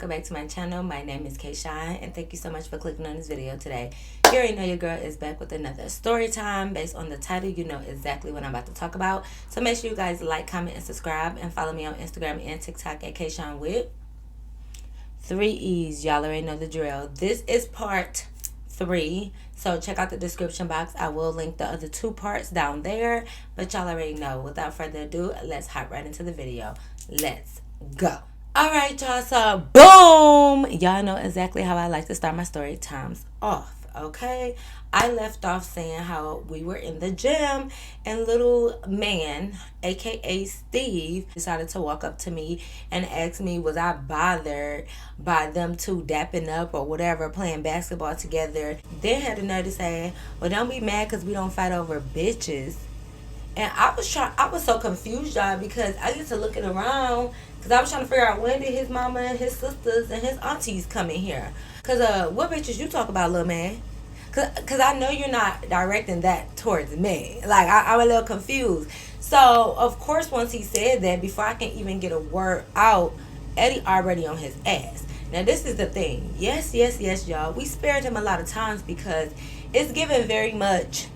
welcome back to my channel. My name is Kine, and thank you so much for clicking on this video today. You already know your girl is back with another story time. Based on the title, you know exactly what I'm about to talk about. So make sure you guys like, comment, and subscribe, and follow me on Instagram and TikTok at Kine with 3 E's. Y'all already know the drill. This is part 3, so check out the description box. I will link the other 2 parts down there, but y'all already know. Without further ado, let's hop right into the video. Let's go. Alright, y'all, so boom! Y'all know exactly how I like to start my story times off, okay? I left off saying how we were in the gym and little man, aka Steve, decided to walk up to me and ask me, was I bothered by them two dapping up or whatever, playing basketball together. Then had the nerve to say, well, don't be mad because we don't fight over bitches. And I was so confused, y'all, because I get to looking around because I was trying to figure out when did his mama and his sisters and his aunties come in here. Because what bitches you talk about, little man? Because I know you're not directing that towards me. Like, I'm a little confused. So, of course, once he said that, before I can even get a word out, Eddie already on his ass. Now, this is the thing. Yes, y'all. We spared him a lot of times because it's given very much...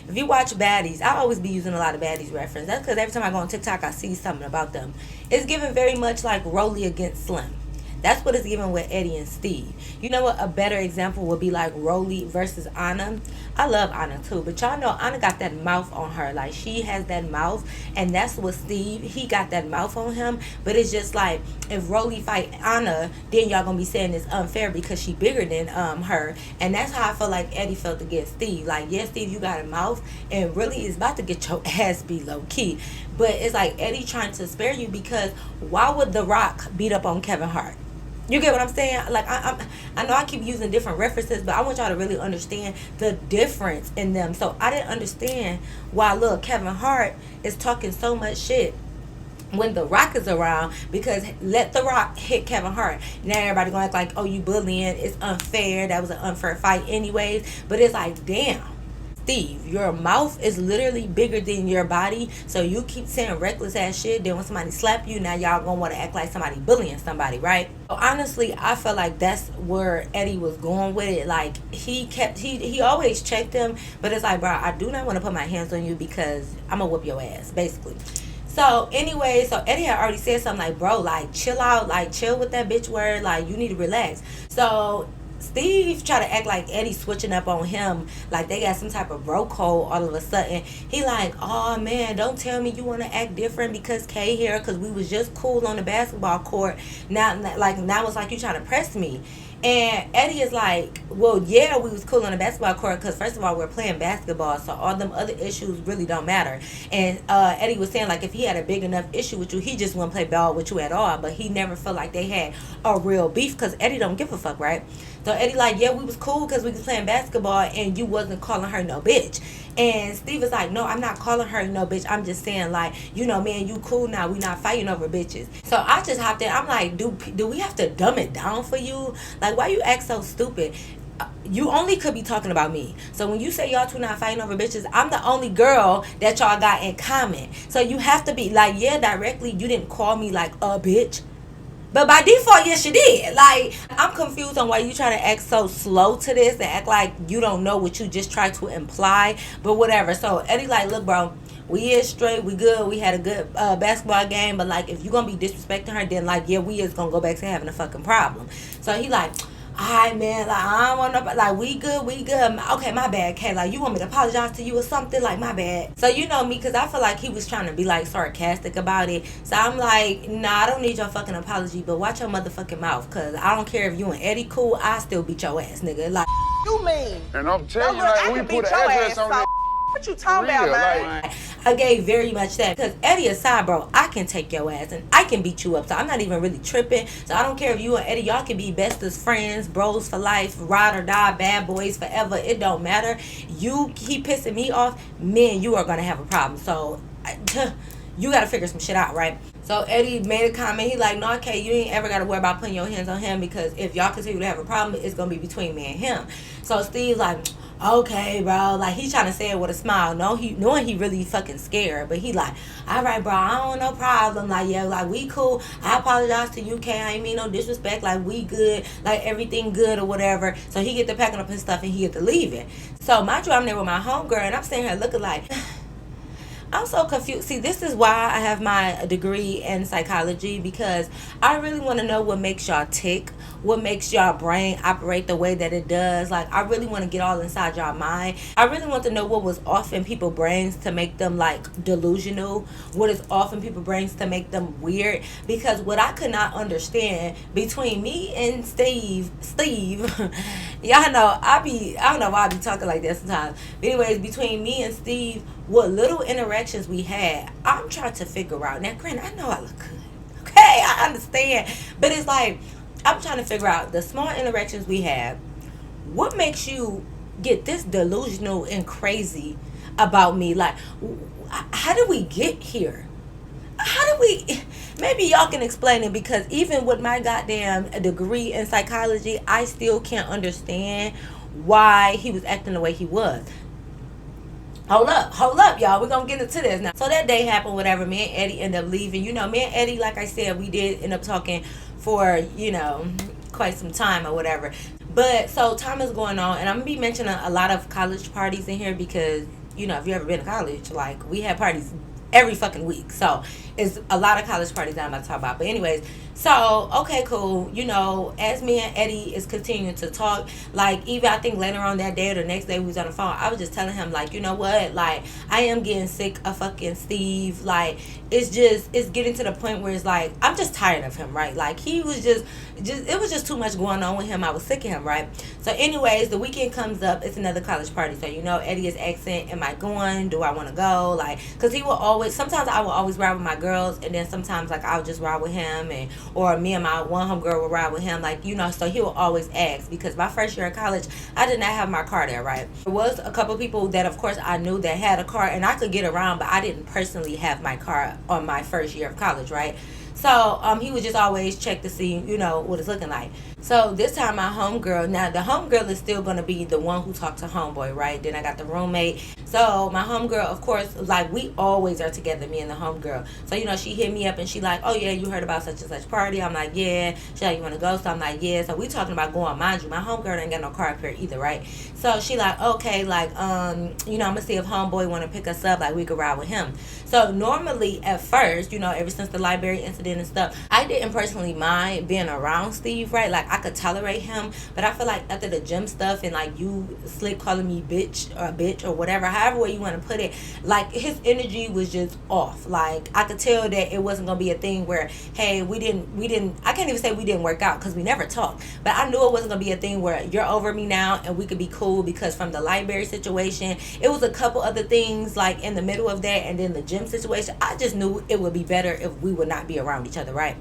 If you watch Baddies, I always be using a lot of Baddies reference. That's because every time I go on TikTok, I see something about them. It's given very much like Rolly against Slim. That's what it's given with Eddie and Steve. You know what? A better example would be like Rolly versus Anna. I love Anna too, but y'all know Anna got that mouth on her. Like, she has that mouth, and that's what Steve, he got that mouth on him. But it's just like, if Rolly fight Anna, then y'all gonna be saying it's unfair because she bigger than her. And that's how I feel like Eddie felt against Steve. Like, yes, Steve, you got a mouth, and really is about to get your ass beat low key. But it's like Eddie trying to spare you because why would The Rock beat up on Kevin Hart? You get what I'm saying? Like, I know I keep using different references, but I want y'all to really understand the difference in them. So I didn't understand why little Kevin Hart is talking so much shit when The Rock is around, because let The Rock hit Kevin Hart. Now everybody gonna act like, oh, you bullying, it's unfair, that was an unfair fight anyways. But it's like, damn, Steve, your mouth is literally bigger than your body, so you keep saying reckless ass shit. Then when somebody slap you, now y'all gonna want to act like somebody bullying somebody, right? So honestly, I feel like that's where Eddie was going with it. Like, he always checked him, but it's like, bro, I do not want to put my hands on you because I'm gonna whoop your ass, basically. So anyway, so Eddie had already said something like, bro, like, chill out, like, chill with that bitch word, like, you need to relax. So Steve tried to act like Eddie switching up on him, like they got some type of bro code all of a sudden. He like, oh man, don't tell me you want to act different because Kay here, because we was just cool on the basketball court. Now it's like you trying to press me. And Eddie is like, well, yeah, we was cool on the basketball court because, first of all, we're playing basketball, so all them other issues really don't matter. And Eddie was saying, like, if he had a big enough issue with you, he just wouldn't play ball with you at all. But he never felt like they had a real beef because Eddie don't give a fuck, right? So Eddie like, yeah, we was cool because we was playing basketball and you wasn't calling her no bitch. And Steve is like, no, I'm not calling her no bitch. I'm just saying, like, you know, man, you cool now. We not fighting over bitches. So I just hopped in. I'm like, do we have to dumb it down for you? Like, why you act so stupid? You only could be talking about me. So when you say y'all two not fighting over bitches, I'm the only girl that y'all got in common. So you have to be like, yeah, directly, you didn't call me like a bitch. But by default, yes, you did. Like, I'm confused on why you try to act so slow to this and act like you don't know what you just tried to imply. But whatever. So Eddie like, look, bro, we is straight, we good, we had a good basketball game. But like, if you gonna be disrespecting her, then like, yeah, we is gonna go back to having a fucking problem. So he like, alright, man, like, I don't want nobody, like, we good. Okay, my bad, Kay. Like, you want me to apologize to you or something? Like, my bad. So, you know me, because I feel like he was trying to be, like, sarcastic about it. So, I'm like, nah, I don't need your fucking apology, but watch your motherfucking mouth, because I don't care if you and Eddie cool, I still beat your ass, nigga. Like, you mean? And I'm telling you, like, we put an address on that. What you talking about, man? Like, I gave very much that because Eddie aside, bro, I can take your ass and I can beat you up. So I'm not even really tripping. So I don't care if you and Eddie, y'all can be best as friends, bros for life, ride or die, bad boys forever. It don't matter. You keep pissing me off, me and you are gonna have a problem. So you gotta figure some shit out, right? So Eddie made a comment. He like, no, okay, you ain't ever gotta worry about putting your hands on him because if y'all continue to have a problem, it's gonna be between me and him. So Steve's like, okay, bro. Like, he trying to say it with a smile. No, knowing he really fucking scared. But he like, all right, bro, I don't no problem. Like, yeah, like, we cool. I apologize to UK. I ain't mean no disrespect. Like, we good. Like, everything good or whatever. So he get to packing up his stuff and he get to leaving. So mind you, I'm there with my homegirl and I'm sitting here looking like, I'm so confused. See, this is why I have my degree in psychology, because I really want to know what makes y'all tick, what makes y'all brain operate the way that it does. Like, I really want to get all inside y'all mind. I really want to know what was off in people's brains to make them like delusional, what is off in people's brains to make them weird. Because what I could not understand between me and Steve, y'all know I don't know why I be talking like that sometimes. But anyways, between me and Steve, what little interactions we had, I'm trying to figure out. Now, granted, I know I look good. Okay, I understand. But it's like, I'm trying to figure out the small interactions we have. What makes you get this delusional and crazy about me? Like, how did we get here? How did we? Maybe y'all can explain it, because even with my goddamn degree in psychology, I still can't understand why he was acting the way he was. Hold up, y'all. We're going to get into this now. So that day happened, whatever. Me and Eddie ended up leaving. You know, me and Eddie, like I said, we did end up talking for, you know, quite some time or whatever. But so time is going on, and I'm going to be mentioning a lot of college parties in here because, you know, if you ever been to college, like, we had parties every fucking week. So it's a lot of college parties that I'm about to talk about. But anyways, so okay, cool. You know, as me and Eddie is continuing to talk, like, even I think later on that day or the next day we was on the phone, I was just telling him, like, you know what, like, I am getting sick of fucking Steve. Like, it's getting to the point where it's like, I'm just tired of him, right? Like, he was just it was just too much going on with him. I was sick of him, right? So anyways, the weekend comes up. It's another college party. So, you know, Eddie is asking, am I going? Do I want to go? Like, because he will always, sometimes I will always ride with my girls, and then sometimes, like, I'll just ride with him, and or me and my one homegirl will ride with him. Like, you know, so he will always ask, because my first year of college, I did not have my car there, right? There was a couple people that, of course, I knew that had a car, and I could get around, but I didn't personally have my car on my first year of college, right? So he would just always check to see, you know, what it's looking like. So this time my homegirl, now the homegirl is still going to be the one who talked to homeboy, right? Then I got the roommate. So my homegirl, of course, like, we always are together, me and the homegirl. So, you know, she hit me up and she like, oh yeah, you heard about such and such party? I'm like, yeah. She like, you want to go? So I'm like, yeah. So we talking about going. Mind you, my homegirl ain't got no car up here either, right? So she like, okay, like, you know, I'm gonna see if homeboy want to pick us up, like, we could ride with him. So normally at first, you know, ever since the library incident and stuff, I didn't personally mind being around Steve, right? Like, I could tolerate him, but I feel like after the gym stuff and, like, you slick calling me bitch or whatever, however way you want to put it, like, his energy was just off. Like, I could tell that it wasn't gonna be a thing where, hey, we didn't I can't even say we didn't work out because we never talked, but I knew it wasn't gonna be a thing where you're over me now and we could be cool, because from the library situation, it was a couple other things like in the middle of that, and then the gym situation, I just knew it would be better if we would not be around each other, right?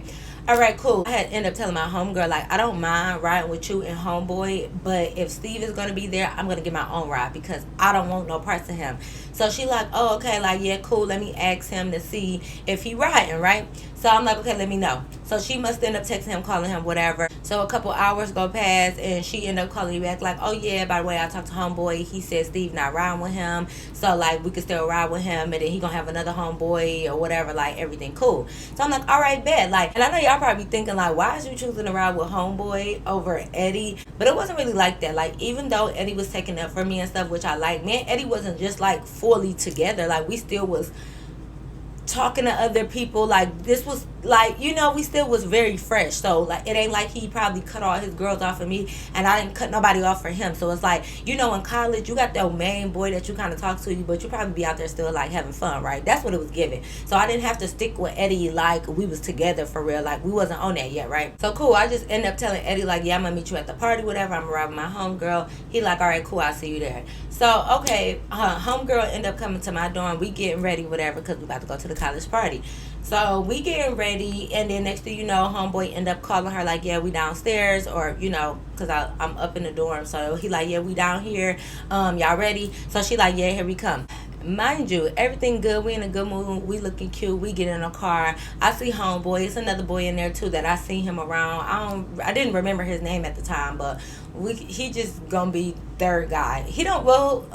All right, cool. I had ended up telling my homegirl, like, I don't mind riding with you and homeboy, but if Steve is going to be there, I'm going to get my own ride because I don't want no parts of him. So she like, oh, okay, like, yeah, cool. Let me ask him to see if he riding, right? So I'm like, okay, let me know. So she must end up texting him, calling him, whatever. So a couple hours go past, and she ended up calling me back like, oh, yeah, by the way, I talked to homeboy. He said Steve not riding with him. So, like, we could still ride with him, and then he going to have another homeboy or whatever, like, everything cool. So I'm like, all right, bet. Like, and I know y'all probably thinking, like, why is you choosing to ride with homeboy over Eddie? But it wasn't really like that. Like, even though Eddie was taking up for me and stuff, which I like, me and Eddie wasn't just, like, fully together. Like, we still was talking to other people. Like, this was like, you know, we still was very fresh. So, like, it ain't like he probably cut all his girls off of me and I didn't cut nobody off for him. So it's like, you know, in college you got that main boy that you kind of talk to, but you probably be out there still, like, having fun, right? That's what it was giving. So I didn't have to stick with Eddie like we was together for real. Like, we wasn't on that yet, right? So cool. I just ended up telling Eddie, like, yeah, I'm gonna meet you at the party, whatever. I'm gonna ride with my homegirl. He like, all right, cool, I'll see you there. So okay, homegirl ended up coming to my dorm. We getting ready, whatever, because we about to go to the college party. So we getting ready, and then next thing you know, homeboy end up calling her like, yeah, we downstairs, or, you know, because I'm up in the dorm. So he like, yeah, we down here, y'all ready? So she like, yeah, here we come. Mind you, everything good. We in a good mood. We looking cute. We get in a car. I see homeboy. It's another boy in there too that I see him around. I didn't remember his name at the time, but he just gonna be third guy. He don't well.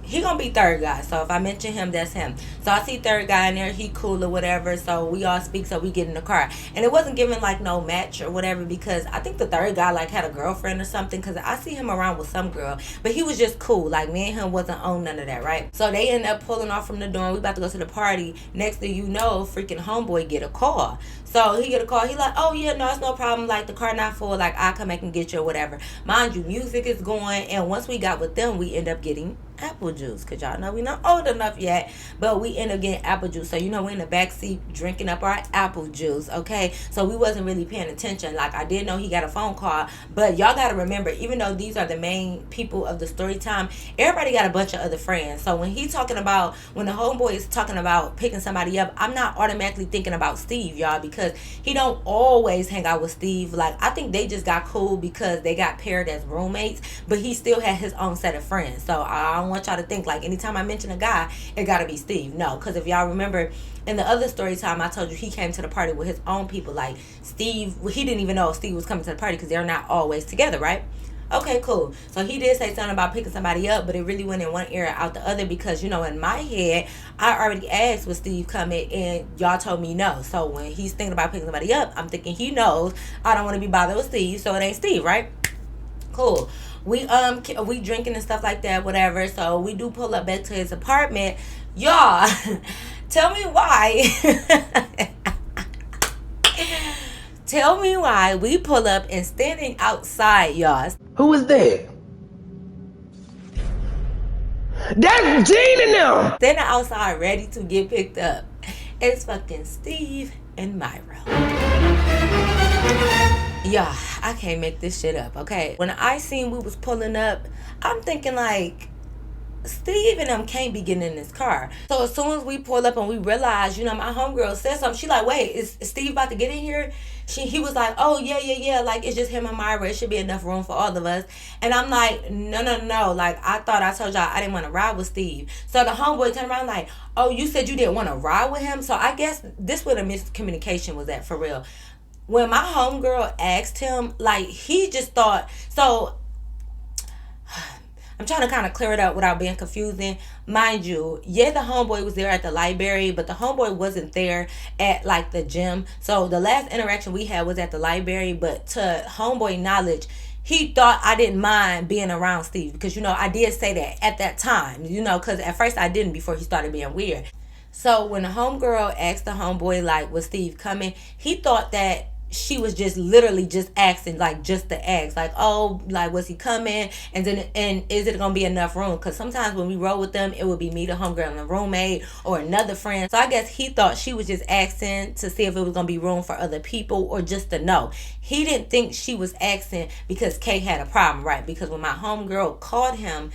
He gonna be third guy. So if I mention him, that's him. So I see third guy in there. He cool or whatever. So we all speak. So we get in the car, and it wasn't giving like no match or whatever because I think the third guy like had a girlfriend or something. Because I see him around with some girl, but he was just cool. Like me and him wasn't on none of that, right? So they end up pulling off from the door. We about to go to the party. Next thing you know, freaking homeboy get a call. So he get a call. He like, oh yeah, no, it's no problem. Like the car not full. Like I'll come back and get you or whatever. Mind you, music is going, and once we got with them, we end up getting apple juice, because y'all know we not old enough yet, but we end up getting apple juice. So you know, we're in the back seat drinking up our apple juice. Okay, so we wasn't really paying attention. Like I did know he got a phone call, but y'all got to remember, even though these are the main people of the story time, everybody got a bunch of other friends. So when when the homeboy is talking about picking somebody up, I'm not automatically thinking about Steve, y'all, because he don't always hang out with Steve. Like I think they just got cool because they got paired as roommates, but he still had his own set of friends. So I don't want y'all to think like anytime I mention a guy, it gotta be Steve. No, because if y'all remember in the other story time, I told you he came to the party with his own people. Like Steve, he didn't even know Steve was coming to the party because they're not always together, right? Okay, cool. So he did say something about picking somebody up, but it really went in one ear out the other because, you know, in my head, I already asked was Steve coming and y'all told me no. So when he's thinking about picking somebody up, I'm thinking he knows I don't want to be bothered with Steve, so it ain't Steve, right? Cool. We drinking and stuff like that, whatever. So we do pull up back to his apartment. Y'all, tell me why. Tell me why we pull up and standing outside, y'all. Who is that? That's Gene and them! Standing outside ready to get picked up. It's fucking Steve and Myra. Yeah, I can't make this shit up, okay? When I seen we was pulling up, I'm thinking like, Steve and them can't be getting in this car. So as soon as we pull up and we realize, you know, my homegirl said something, she like, wait, is Steve about to get in here? He was like, oh, yeah, like, it's just him and Myra. It should be enough room for all of us. And I'm like, no. Like, I thought I told y'all I didn't want to ride with Steve. So the homeboy turned around like, oh, you said you didn't want to ride with him? So I guess this where the miscommunication was at, for real. When my homegirl asked him, like, he just thought, so I'm trying to kind of clear it up without being confusing. Mind you, yeah, the homeboy was there at the library, but the homeboy wasn't there at like the gym. So the last interaction we had was at the library, but to homeboy knowledge, he thought I didn't mind being around Steve because, you know, I did say that at that time, you know, because at first I didn't before he started being weird. So when the homegirl asked the homeboy, like, was Steve coming, he thought that she was just literally just asking, like, just to ask, like, oh, like, was he coming, and is it gonna be enough room? Because sometimes when we roll with them, it would be me, the homegirl, and the roommate, or another friend. So I guess he thought she was just asking to see if it was gonna be room for other people, or just to know. He didn't think she was asking because Kay had a problem, right? Because when my homegirl called him,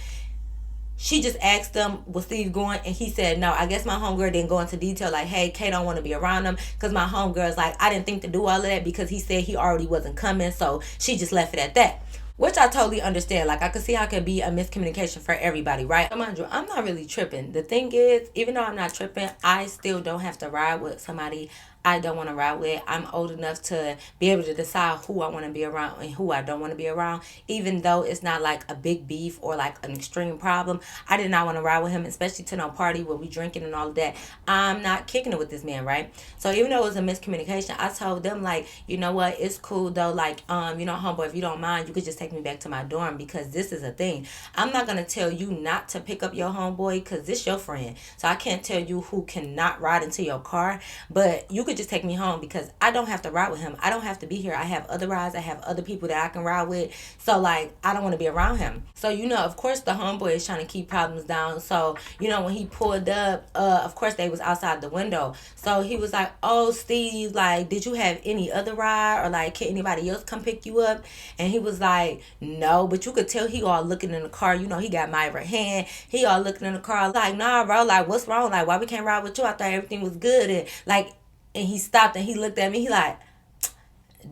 she just asked him, was Steve going? And he said no. I guess my homegirl didn't go into detail like, hey, Kay don't want to be around him. Because my homegirl's like, I didn't think to do all of that because he said he already wasn't coming. So she just left it at that. Which I totally understand. Like, I could see how it could be a miscommunication for everybody, right? So mind you, I'm not really tripping. The thing is, even though I'm not tripping, I still don't have to ride with somebody I don't want to ride with. I'm old enough to be able to decide who I want to be around and who I don't want to be around. Even though it's not like a big beef or like an extreme problem, I did not want to ride with him, especially to no party where we drinking and all of that. I'm not kicking it with this man, right? So even though it was a miscommunication, I told them like, you know what, it's cool though. Like, you know, homeboy, if you don't mind, you could just take me back to my dorm because this is a thing. I'm not gonna tell you not to pick up your homeboy because this your friend. So I can't tell you who cannot ride into your car, but you could just take me home because I don't have to ride with him. I don't have to be here. I have other rides. I have other people that I can ride with. So like, I don't want to be around him. So, you know, of course the homeboy is trying to keep problems down. So, you know, when he pulled up, of course they was outside the window. So he was like, oh, Steve, like, did you have any other ride or like, can anybody else come pick you up? And he was like, no, but you could tell he all looking in the car. You know, he got my right hand. He all looking in the car like, nah, bro, like, what's wrong? Like, why we can't ride with you? I thought everything was good. And like, and he stopped and he looked at me. He like,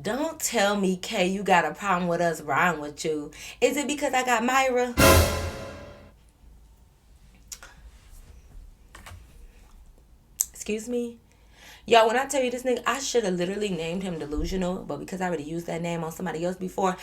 don't tell me, Kay, you got a problem with us riding with you. Is it because I got Myra? Excuse me? Yo, when I tell you this nigga, I should have literally named him Delusional, but because I already used that name on somebody else before,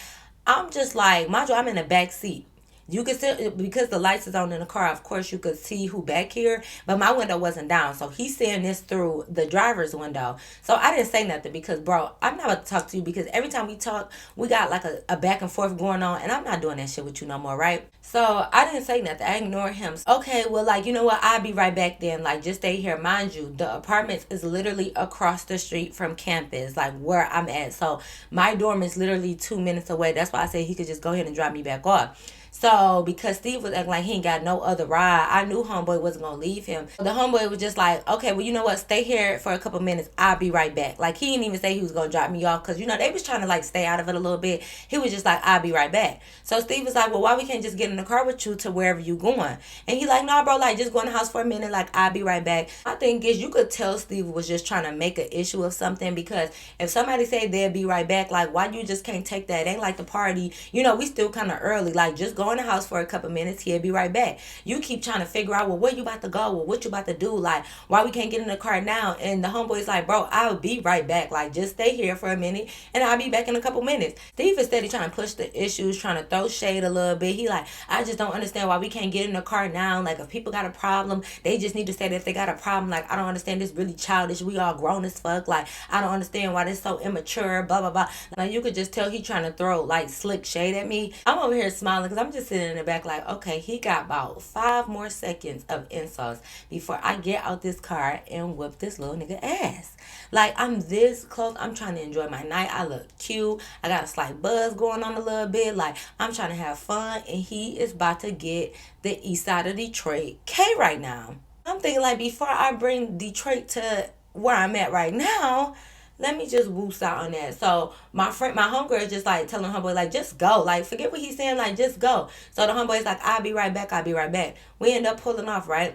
I'm just like, mind you, I'm in the back seat. You could still, because the lights is on in the car, of course you could see who back here, but my window wasn't down, so he's seeing this through the driver's window. So I didn't say nothing because, bro, I'm not about to talk to you because every time we talk, we got like a back and forth going on, and I'm not doing that shit with you no more, right? So I didn't say nothing. I ignored him. Okay, well, like, you know what? I'll be right back then. Like, just stay here. Mind you, the apartments is literally across the street from campus, like where I'm at. So my dorm is literally 2 minutes away. That's why I said he could just go ahead and drop me back off. So, because Steve was acting like he ain't got no other ride, I knew homeboy wasn't going to leave him. The homeboy was just like, okay, well, you know what? Stay here for a couple minutes. I'll be right back. Like, he didn't even say he was going to drop me off because, you know, they was trying to, like, stay out of it a little bit. He was just like, I'll be right back. So, Steve was like, well, why we can't just get in the car with you to wherever you going? And he like, no, bro, like, just go in the house for a minute. Like, I'll be right back. My thing is, you could tell Steve was just trying to make an issue of something because if somebody say they'll be right back, like, why you just can't take that? It ain't like the party. You know, we still kind of early. Like, just go in the house for a couple minutes, he'll be right back. You keep trying to figure out, well, where you about to go? Well, what you about to do? Like, why we can't get in the car now? And the homeboy's like, bro, I'll be right back. Like, just stay here for a minute and I'll be back in a couple minutes. Steve is steady trying to push the issues, trying to throw shade a little bit. He like, I just don't understand why we can't get in the car now. Like, if people got a problem, they just need to say that if they got a problem. Like, I don't understand, this really childish. We all grown as fuck. Like, I don't understand why this so immature, blah, blah, blah. Like, you could just tell he trying to throw, like, slick shade at me. I'm over here smiling because I'm just sitting in the back like, okay, he got about 5 more seconds of insults before I get out this car and whip this little nigga ass. Like, I'm this close. I'm trying to enjoy my night. I look cute. I got a slight buzz going on a little bit. Like, I'm trying to have fun, and he is about to get the east side of Detroit K right now. I'm thinking, like, before I bring Detroit to where I'm at right now, let me just woost out on that. So my homegirl is just like telling homeboy, like, just go. Like, forget what he's saying, like, just go. So the homeboy's like, I'll be right back, I'll be right back. We end up pulling off, right?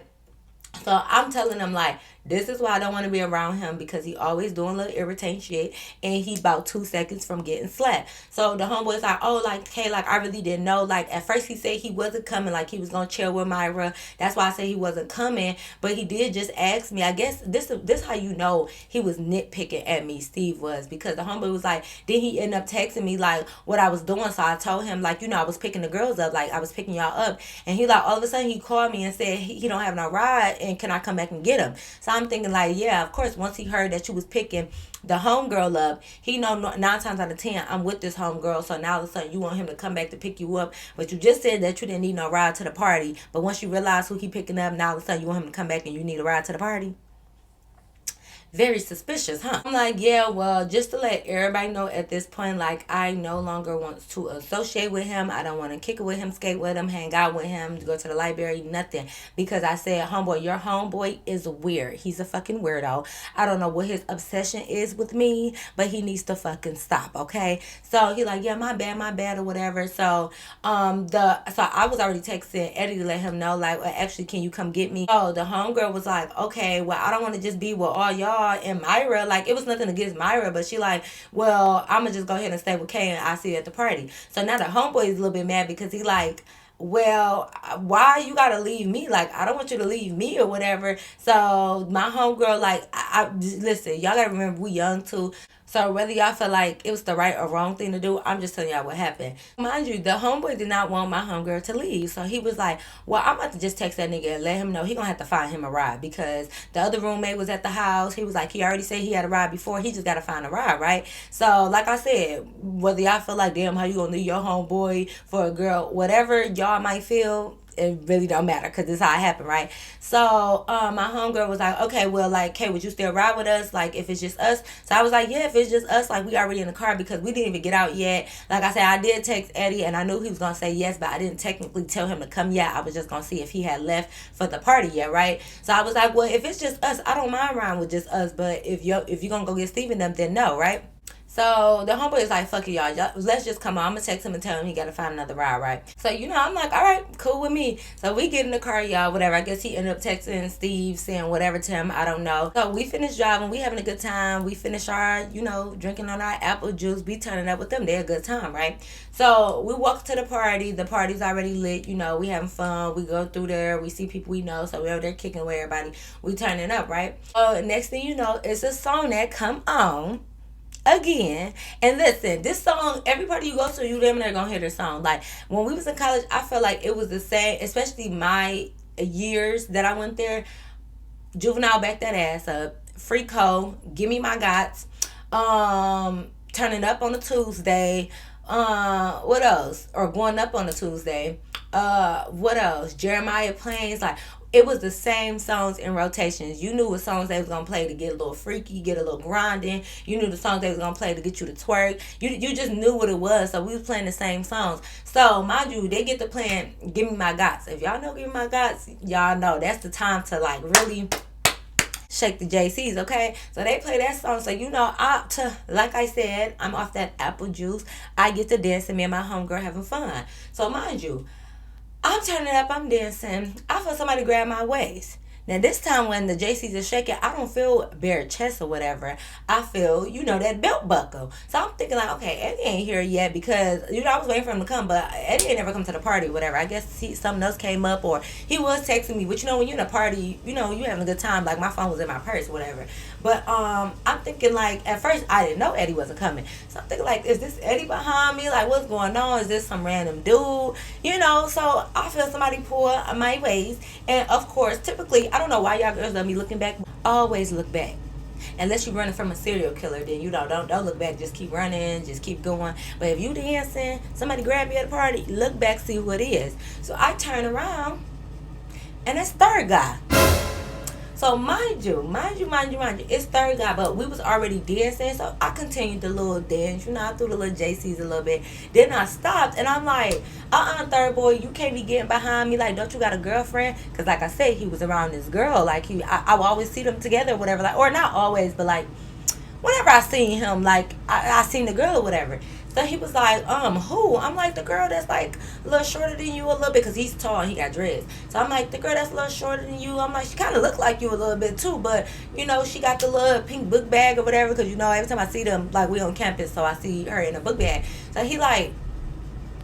So I'm telling him, like, this is why I don't want to be around him because he always doing little irritating shit and he about 2 seconds from getting slapped. So the homeboy's like, oh, like, hey, like, I really didn't know. Like, at first he said he wasn't coming, like, he was going to chill with Myra. That's why I said he wasn't coming. But he did just ask me. I guess this how you know he was nitpicking at me, Steve was, because the homeboy was like, then he ended up texting me, like, what I was doing. So I told him, like, you know, I was picking the girls up, like, I was picking y'all up. And he, like, all of a sudden he called me and said he don't have no ride and can I come back and get him? So I'm thinking, like, yeah, of course, once he heard that you was picking the homegirl up, he know 9 times out of 10 I'm with this homegirl. So now all of a sudden you want him to come back to pick you up, but you just said that you didn't need no ride to the party. But once you realize who he picking up, now all of a sudden you want him to come back and you need a ride to the party. Very suspicious, huh? I'm like, yeah, well, just to let everybody know at this point, like, I no longer want to associate with him. I don't want to kick it with him, skate with him, hang out with him, go to the library, nothing. Because I said, homeboy, your homeboy is weird. He's a fucking weirdo. I don't know what his obsession is with me, but he needs to fucking stop, okay? So he like, yeah, my bad, or whatever. So I was already texting Eddie to let him know, like, well, actually, can you come get me? So the homegirl was like, okay, well, I don't want to just be with all y'all and Myra. Like, it was nothing against Myra, but she like, well, I'm gonna just go ahead and stay with Kay and I'll see you at the party. So now the homeboy is a little bit mad because he like, well, why you gotta leave me? Like, I don't want you to leave me or whatever. So my homegirl, like, I listen, y'all gotta remember we young too. So whether y'all feel like it was the right or wrong thing to do, I'm just telling y'all what happened. Mind you, the homeboy did not want my homegirl to leave. So he was like, well, I'm about to just text that nigga and let him know he gonna have to find him a ride because the other roommate was at the house. He was like, he already said he had a ride before. He just gotta find a ride, right? So like I said, whether y'all feel like, damn, how you gonna leave your homeboy for a girl, whatever y'all might feel, it really don't matter because this is how it happened, right? So my homegirl was like, okay, well, like, hey, would you still ride with us, like, if it's just us? So I was like, yeah, if it's just us, like, we already in the car because we didn't even get out yet. Like I said, I did text Eddie and I knew he was gonna say yes, but I didn't technically tell him to come yet. I was just gonna see if he had left for the party yet, right? So I was like, well, if it's just us, I don't mind riding with just us, but if you're gonna go get Steve and them, then no, right? So the homeboy is like, fuck it, y'all. Let's just come on. I'm gonna text him and tell him he gotta find another ride, right? So, I'm like, all right, cool with me. So we get in the car, y'all, whatever. I guess he ended up texting Steve, saying whatever to him. I don't know. So we finished driving. We having a good time. We finished our, drinking on our apple juice. We turning up with them. They're a good time, right? So we walk to the party. The party's already lit. We having fun. We go through there. We see people we know. So we're over there kicking with everybody. We turning up, right? Next thing you know, it's a song that come on again. And listen, this song, every party you go to, you damn near gonna hear this song. Like, when we was in college, I felt like it was the same, especially my years that I went there. Juvenile, back that ass up. Free Co, Give Me My Gots. Turning up on a Tuesday. What else? Or going up on a Tuesday. What else? Jeremiah Plains. Like, it was the same songs in rotations. You knew what songs they was gonna play to get a little freaky, get a little grinding. You knew the songs they was gonna play to get you to twerk. You just knew what it was. So we was playing the same songs. So mind you, they get to playing Give Me My Gots. If y'all know Give Me My Gots, y'all know that's the time to like really shake the JCs, okay? So they play that song. So like I said, I'm off that apple juice. I get to dance and me and my homegirl having fun. So mind you, I'm turning up, I'm dancing. I feel somebody grab my waist. Now this time when the JCs are shaking, I don't feel bare chest or whatever. I feel, that belt buckle. So I'm thinking like, okay, Eddie ain't here yet because, I was waiting for him to come, but Eddie ain't never come to the party or whatever. I guess something else came up or he was texting me. But when you're in a party, you having a good time. Like my phone was in my purse or whatever. But I'm thinking like, at first I didn't know Eddie wasn't coming. So I'm thinking like, is this Eddie behind me? Like what's going on? Is this some random dude? So I feel somebody pull my waist. And of course, typically, I don't know why y'all girls don't be looking back. Always look back. Unless you're running from a serial killer, then don't look back. Just keep running, just keep going. But if you dancing, somebody grab you at a party, look back, see who it is. So I turn around, and it's third guy. So mind you, it's third guy, but we was already dancing, so I continued the little dance, I threw the little JCs a little bit. Then I stopped, and I'm like, third boy, you can't be getting behind me, like, don't you got a girlfriend? Because like I said, he was around this girl, like, I would always see them together or whatever, like, or not always, but like, whenever I seen him, like, I seen the girl or whatever. So he was like, who? I'm like, the girl that's like a little shorter than you a little bit, because he's tall and he got dreads. So I'm like, the girl that's a little shorter than you. I'm like, she kind of look like you a little bit too, but she got the little pink book bag or whatever, because every time I see them, like, we on campus, so I see her in a book bag. So he like,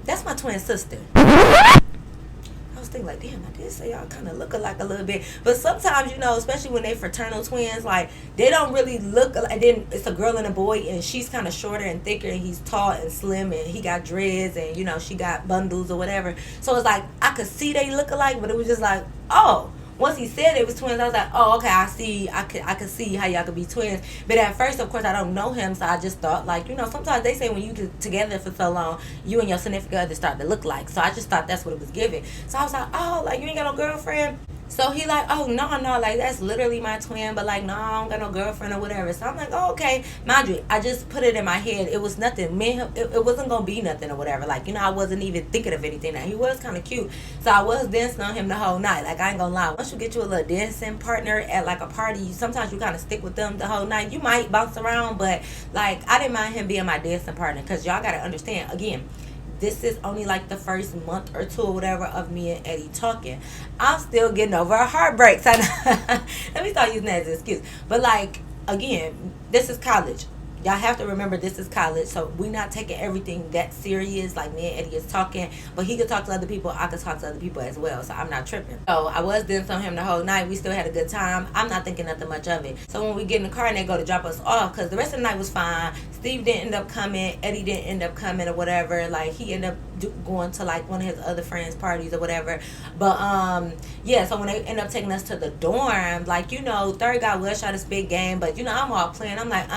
that's my twin sister. I was thinking like, damn, I did say y'all kind of look alike a little bit. But sometimes, especially when they fraternal twins, like, they don't really look alike. Then it's a girl and a boy, and she's kind of shorter and thicker, and he's tall and slim, and he got dreads, and, she got bundles or whatever. So it's like, I could see they look alike, but it was just like, oh. Once he said it was twins, I was like, oh, okay, I could see how y'all could be twins. But at first, of course, I don't know him, so I just thought, like, sometimes they say when you together for so long, you and your significant other start to look like. So I just thought that's what it was giving. So I was like, oh, like, you ain't got no girlfriend? So he like, oh, no, like, that's literally my twin, but like, no, I don't got no girlfriend or whatever. So I'm like, oh, okay. Mind you, I just put it in my head. It was nothing. Me and him, it wasn't going to be nothing or whatever. Like, I wasn't even thinking of anything. Now, he was kind of cute. So I was dancing on him the whole night. Like, I ain't going to lie. Once you get you a little dancing partner at like a party, sometimes you kind of stick with them the whole night. You might bounce around, but like, I didn't mind him being my dancing partner, because y'all got to understand, again, this is only like the first month or two or whatever of me and Eddie talking. I'm still getting over a heartbreak. So let me start using that as an excuse. But like, again, this is college. Y'all have to remember this is college, so we're not taking everything that serious. Like, me and Eddie is talking, but he could talk to other people, I could talk to other people as well, so I'm not tripping. So I was dancing on him the whole night. We still had a good time. I'm not thinking nothing much of it. So when we get in the car and they go to drop us off, because the rest of the night was fine. Steve didn't end up coming. Eddie didn't end up coming or whatever. Like, he ended up going to like one of his other friends' parties or whatever. But yeah, so when they end up taking us to the dorm, like, third guy was shot this big game, but I'm all playing. I'm like,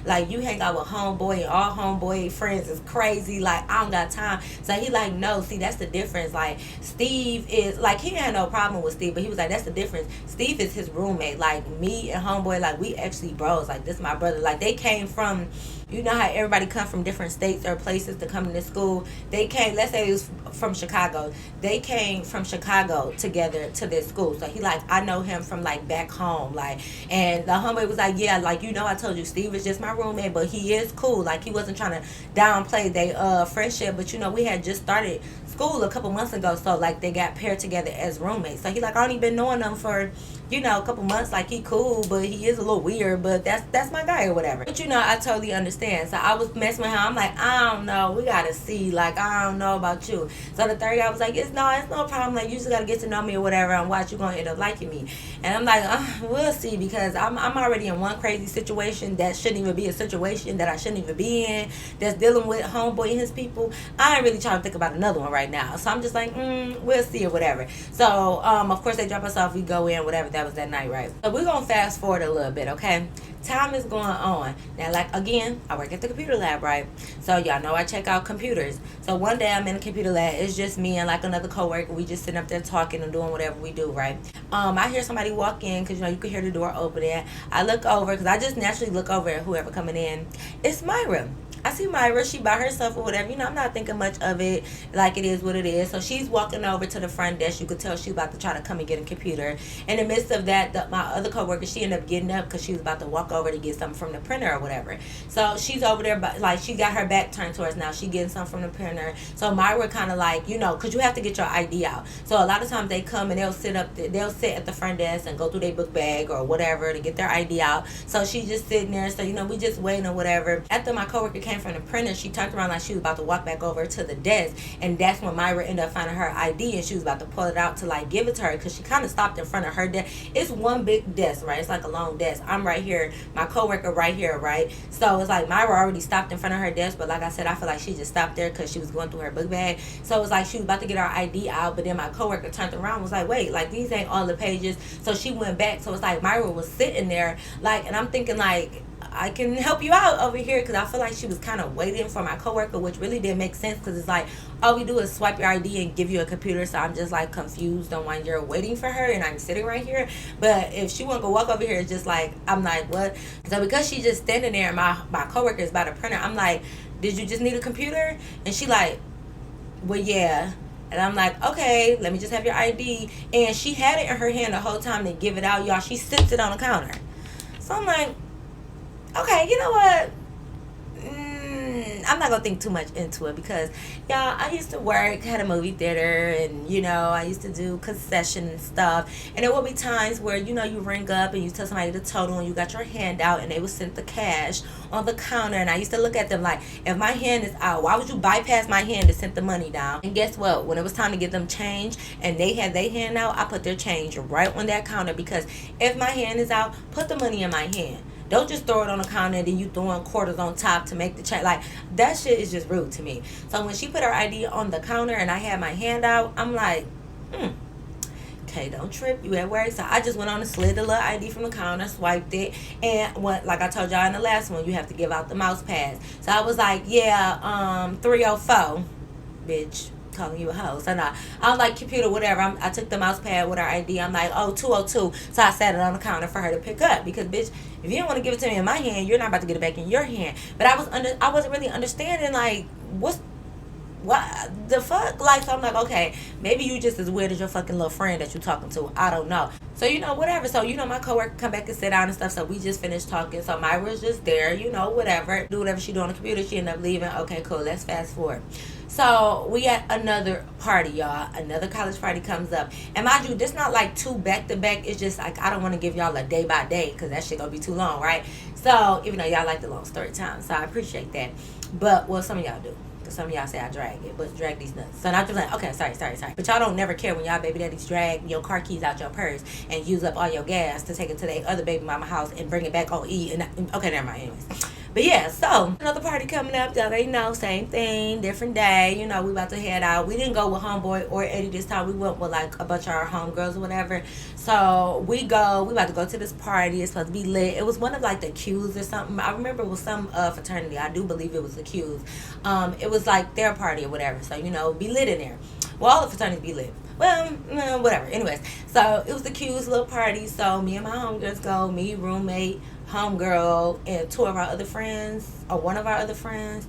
like, you hang out with homeboy and all homeboy friends is crazy. Like, I don't got time. So he like, no, see, that's the difference. Like, Steve is like, he had no problem with Steve, but he was like, that's the difference. Steve is his roommate. Like, me and homeboy, like, we actually bros. Like, this is my brother. Like, they came from You know how everybody come from different states or places to come to this school. They came, let's say it was from Chicago. They came from Chicago together to this school. So he like, I know him from like back home. Like, and the homeboy was like, yeah, like, you know, I told you Steve is just my roommate, but he is cool. Like, he wasn't trying to downplay their friendship. But you know, we had just started school a couple months ago, so like they got paired together as roommates. So he like, I only been knowing them for, you know, a couple months. Like, he cool, but he is a little weird, but that's my guy or whatever. But you know, I totally understand. So I was messing with him. I'm like, I don't know, we gotta see. Like, I don't know about you. So the third guy was like, it's no problem. Like, you just gotta get to know me or whatever, and watch, you gonna end up liking me. And I'm like, we'll see, because I'm already in one crazy situation that shouldn't even be a situation that I shouldn't even be in, that's dealing with homeboy and his people. I ain't really trying to think about another one right now. So I'm just like, we'll see or whatever. So of course they drop us off, we go in, whatever. That was that night, right? So we're gonna fast forward a little bit, okay? Time is going on. Now, like, again, I work at the computer lab, right? So y'all know I check out computers. So one day I'm in the computer lab. It's just me and like another coworker. We just sitting up there talking and doing whatever we do, right? I hear somebody walk in, because you know you can hear the door opening. I look over, because I just naturally look over at whoever coming in. It's Myra. I see Myra, she by herself or whatever. You know, I'm not thinking much of it, like it is what it is. So she's walking over to the front desk. You could tell she's about to try to come and get a computer. In the midst of that, my other coworker, she ended up getting up because she was about to walk over to get something from the printer or whatever. So she's over there, but like, she got her back turned towards now. She getting something from the printer. So Myra kind of like, you know, because you have to get your ID out. So a lot of times they come and they'll sit at the front desk and go through their book bag or whatever to get their ID out. So she's just sitting there. So, you know, we just waiting or whatever. After my coworker came from the printer, she turned around like she was about to walk back over to the desk, and that's when Myra ended up finding her ID, and she was about to pull it out to like give it to her, because she kind of stopped in front of her desk. It's one big desk, right? It's like a long desk. I'm right here, my coworker right here, right? So it's like Myra already stopped in front of her desk, but like I said, I feel like she just stopped there because she was going through her book bag. So it's like she was about to get her ID out, but then my coworker turned around and was like, wait, like, these ain't all the pages. So she went back. So it's like Myra was sitting there, like, and I'm thinking like, I can help you out over here, because I feel like she was kind of waiting for my coworker, which really didn't make sense, because it's like all we do is swipe your ID and give you a computer. So I'm just like confused on why you're waiting for her and I'm sitting right here. But if she want to go walk over here, it's just like, I'm like, what? So because she's just standing there and my coworker is by the printer, I'm like, did you just need a computer? And she like, well, yeah. And I'm like, okay, let me just have your ID. And she had it in her hand the whole time to give it out, y'all. She sits it on the counter. So I'm like, okay, you know what? I'm not gonna think too much into it, because y'all, I used to work, had a movie theater, and you know, I used to do concession and stuff, and there will be times where, you know, you ring up and you tell somebody the total and you got your hand out and they would send the cash on the counter, and I used to look at them like, if my hand is out, why would you bypass my hand to send the money down? And guess what? When it was time to give them change and they had their hand out, I put their change right on that counter, because if my hand is out, put the money in my hand. Don't just throw it on the counter and then you throwing quarters on top to make the check. Like, that shit is just rude to me. So when she put her ID on the counter and I had my hand out, I'm like, okay, don't trip, you at work. So I just went on and slid the little ID from the counter, swiped it, and what, like I told y'all in the last one, you have to give out the mouse pads. So I was like, yeah, 304, bitch. Calling you a hoe. So nah, I was like, computer, whatever. I took the mouse pad with her ID. I'm like, oh, 202. So I sat it on the counter for her to pick up, because bitch, if you don't want to give it to me in my hand, you're not about to get it back in your hand. But I wasn't really understanding like what the fuck. Like, so I'm like, okay, maybe you just as weird as your fucking little friend that you talking to. I don't know. So, you know, whatever. So, you know, my coworker come back and sit down and stuff. So we just finished talking. So Myra's just there, you know, whatever. Do whatever she do on the computer. She ended up leaving. Okay, cool. Let's fast forward. So we at another party, y'all. Another college party comes up. And mind you, this not like two back to back. It's just like, I don't want to give y'all a day by day, because that shit gonna be too long, right? So even though y'all like the long story time, so I appreciate that. But, well, some of y'all do. Some of y'all say I drag it, but drag these nuts. So now I'm just like, okay, sorry. But y'all don't never care when y'all baby daddies drag your car keys out your purse and use up all your gas to take it to their other baby mama house and bring it back on E. And okay, never mind. Anyways. But yeah, so another party coming up. Y'all already know, same thing, different day. You know, we about to head out. We didn't go with homeboy or Eddie this time. We went with like a bunch of our homegirls or whatever. So we about to go to this party. It's supposed to be lit. It was one of like the Q's or something. I remember it was some fraternity. I do believe it was the Q's. It was like their party or whatever. So, you know, be lit in there. Well, all the fraternities be lit. Well, whatever. Anyways, so it was the Q's little party. So me and my homegirls go. Me, roommate, homegirl and two of our other friends, or one of our other friends.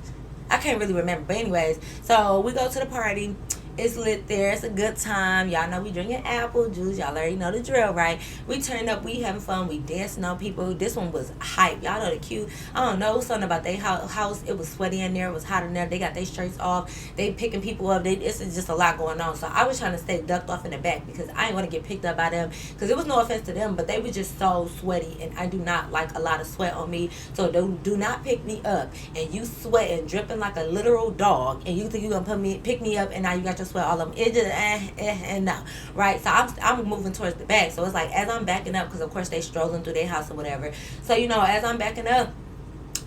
I can't really remember. But anyways, so we go to the party. It's lit there. It's a good time. Y'all know we drinking apple juice. Y'all already know the drill, right? We turned up. We having fun. We dancing on people. This one was hype. Y'all know the cute. I don't know something about their house. It was sweaty in there. It was hot in there. They got their shirts off. They picking people up. It's just a lot going on. So I was trying to stay ducked off in the back because I ain't want to get picked up by them. Because it was no offense to them, but they were just so sweaty, and I do not like a lot of sweat on me. So do not pick me up. And you sweating, dripping like a literal dog, and you think you gonna pick me up, and now you got your sweat all over. It just and no, right? So I'm moving towards the back. So it's like as I'm backing up, because of course they strolling through their house or whatever. So as I'm backing up,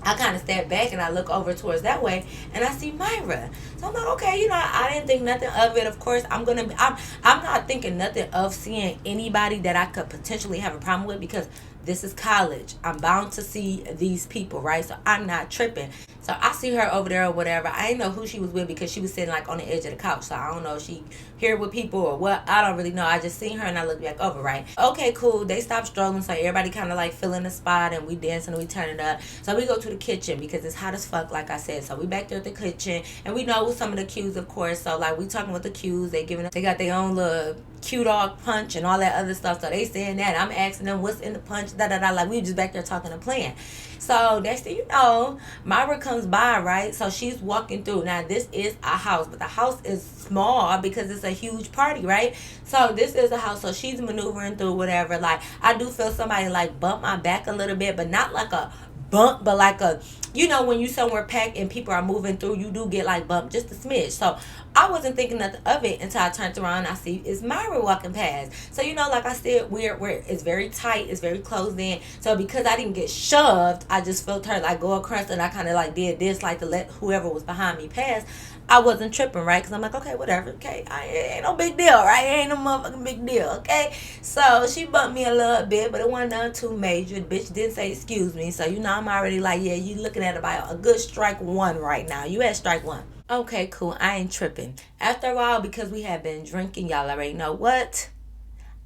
I kind of step back and I look over towards that way, and I see Myra. So I'm like, okay, I didn't think nothing of it. Of course, I'm not thinking nothing of seeing anybody that I could potentially have a problem with, because this is college. I'm bound to see these people, right? So I'm not tripping. So I see her over there or whatever. I didn't know who she was with because she was sitting like on the edge of the couch. So I don't know if she here with people or what. I don't really know. I just seen her and I looked back over, right? Okay, cool. They stopped strolling. So everybody kind of like filling the spot, and we dancing and we turning up. So we go to the kitchen because it's hot as fuck, like I said. So we back there at the kitchen, and we know some of the cues, of course. So like we talking with the cues. They got their own little cue dog punch and all that other stuff. So they saying that. I'm asking them what's in the punch, like we just back there talking and playing. So next thing you know, Myra comes by, right? So she's walking through. Now this is a house, but the house is small because it's a huge party, right? So this is a house. So she's maneuvering through whatever. Like I do feel somebody like bump my back a little bit, but not like a bump, but like a, when you somewhere packed and people are moving through, you do get like bumped just a smidge. So I wasn't thinking nothing of it until I turned around and I see it's Myra walking past. So like I said, where it's very tight, it's very closed in. So because I didn't get shoved, I just felt her like go across, and I kind of like did this like to let whoever was behind me pass. I wasn't tripping, right? Because I'm like, okay, whatever, okay, it ain't no big deal, right? It ain't no motherfucking big deal, okay? So she bumped me a little bit, but it wasn't nothing too major. The bitch didn't say excuse me, so I'm already like, yeah, you looking at about a good strike one right now. You at strike one. Okay, cool, I ain't tripping. After a while, because we have been drinking, y'all already know what?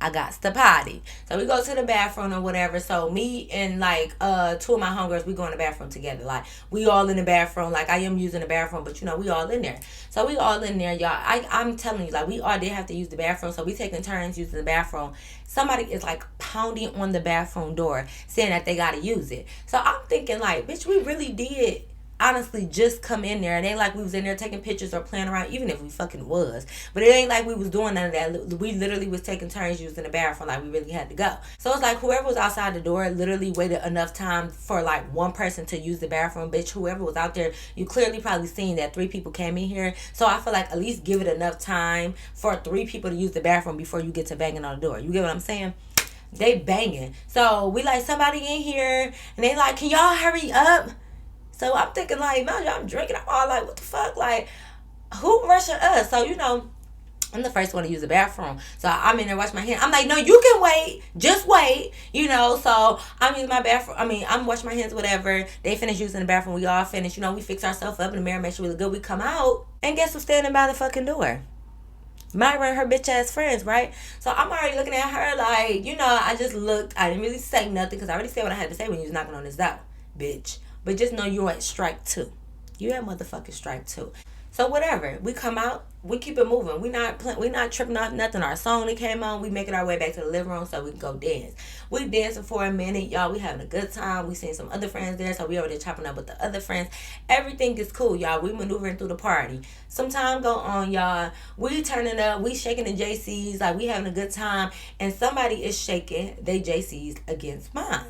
I got to potty. So we go to the bathroom or whatever. So me and like two of my homegirls, we go in the bathroom together. Like we all in the bathroom. Like I am using the bathroom, but we all in there. So we all in there, y'all. I'm telling you, like we all did have to use the bathroom. So we taking turns using the bathroom. Somebody is like pounding on the bathroom door saying that they gotta use it. So I'm thinking like, bitch, we really did honestly just come in there. It ain't like we was in there taking pictures or playing around, even if we fucking was. But it ain't like we was doing none of that. We literally was taking turns using the bathroom, like we really had to go. So it's like whoever was outside the door literally waited enough time for like one person to use the bathroom. Bitch, whoever was out there, you clearly probably seen that 3 people came in here. So I feel like at least give it enough time for 3 people to use the bathroom before you get to banging on the door. You get what I'm saying? They banging. So we like somebody in here, and they like, can y'all hurry up? So I'm thinking like, man, I'm drinking. I'm all like, what the fuck? Like, who rushing us? So, I'm the first one to use the bathroom. So I'm in there washing my hands. I'm like, no, you can wait. Just wait. So I'm using my bathroom. I'm washing my hands, whatever. They finish using the bathroom. We all finish. We fix ourselves up in the mirror, make sure we look good. We come out. And guess who's standing by the fucking door? Myra and her bitch ass friends, right? So I'm already looking at her like, I just looked. I didn't really say nothing because I already said what I had to say when you was knocking on this door, bitch. But just know you're at strike 2. You at motherfucking strike 2. So whatever. We come out. We keep it moving. We not tripping off nothing. Our song that came on. We making our way back to the living room so we can go dance. We dancing for a minute. Y'all, we having a good time. We seen some other friends there. So we over there chopping up with the other friends. Everything is cool, y'all. We maneuvering through the party. Some time go on, y'all. We turning up. We shaking the JCs. Like we having a good time. And somebody is shaking they JCs against mine.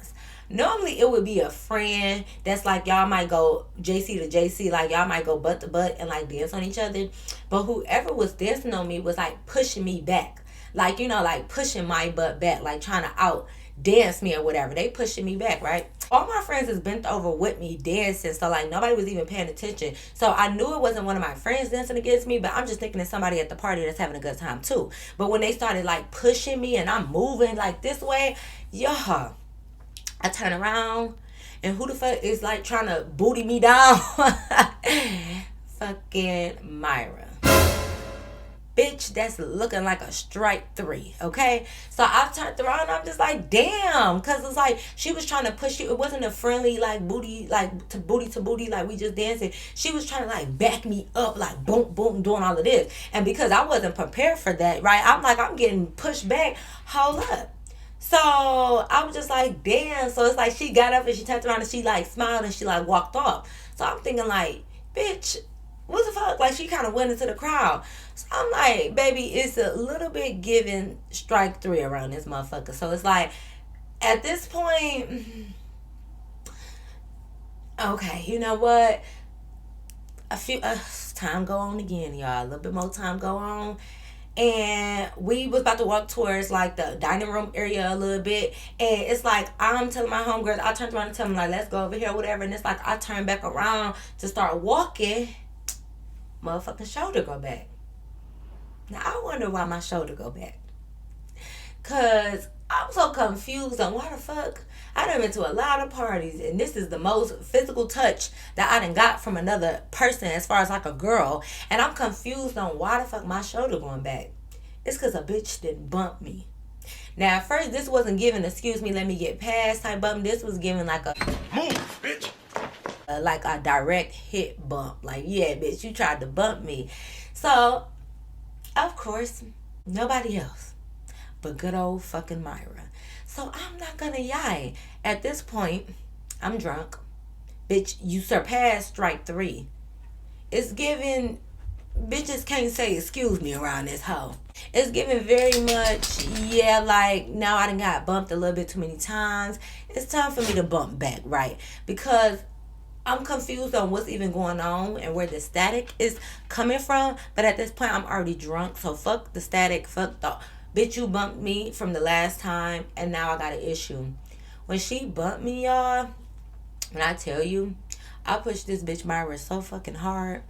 Normally it would be a friend that's like y'all might go JC to JC, like y'all might go butt to butt and like dance on each other. But whoever was dancing on me was like pushing me back. Like, like pushing my butt back, like trying to out dance me or whatever. They pushing me back, right? All my friends is bent over with me dancing, so like nobody was even paying attention. So I knew it wasn't one of my friends dancing against me, but I'm just thinking it's somebody at the party that's having a good time too. But when they started like pushing me and I'm moving like this way, I turn around, and who the fuck is like trying to booty me down? Fucking Myra. bitch, that's looking like a strike 3, okay? So I turned around and I'm just like, damn, because it's like she was trying to push you. It wasn't a friendly, like, booty, like, to booty, like, we just dancing. She was trying to, like, back me up, like, boom, boom, doing all of this. And because I wasn't prepared for that, right, I'm getting pushed back. Hold up. So I was just like, damn. So it's like she got up and she turned around and she, like, smiled and she, like, walked off. So I'm thinking, like, bitch, what the fuck? Like, she kind of went into the crowd. So I'm like, baby, it's a little bit giving strike 3 around this motherfucker. So it's like, at this point, okay, you know what? A few time go on again, y'all. A little bit more time go on. And we was about to walk towards, like, the dining room area a little bit. And it's like, I'm telling my homegirls, I turned around and tell them, like, let's go over here, whatever. And it's like, I turn back around to start walking. Motherfucking shoulder go back. Now, I wonder why my shoulder go back. Because I'm so confused on why the fuck I done been to a lot of parties, and this is the most physical touch that I done got from another person as far as, like, a girl. And I'm confused on why the fuck my shoulder going back. It's because a bitch didn't bump me. Now, at first, this wasn't giving, excuse me, let me get past type bump. This was giving, like, a Move, bitch. like a direct hit bump. Like, yeah, bitch, you tried to bump me. So, of course, nobody else but good old fucking Myra. So I'm not gonna lie. At this point, I'm drunk. Bitch, you surpassed strike 3. It's giving, bitches can't say excuse me around this hoe. It's giving very much, yeah, like, now I done got bumped a little bit too many times. It's time for me to bump back, right? Because I'm confused on what's even going on and where the static is coming from. But at this point, I'm already drunk. So fuck the static. Fuck the bitch, you bumped me from the last time. And now I got an issue. When she bumped me, y'all, when I tell you, I pushed this bitch Myra so fucking hard.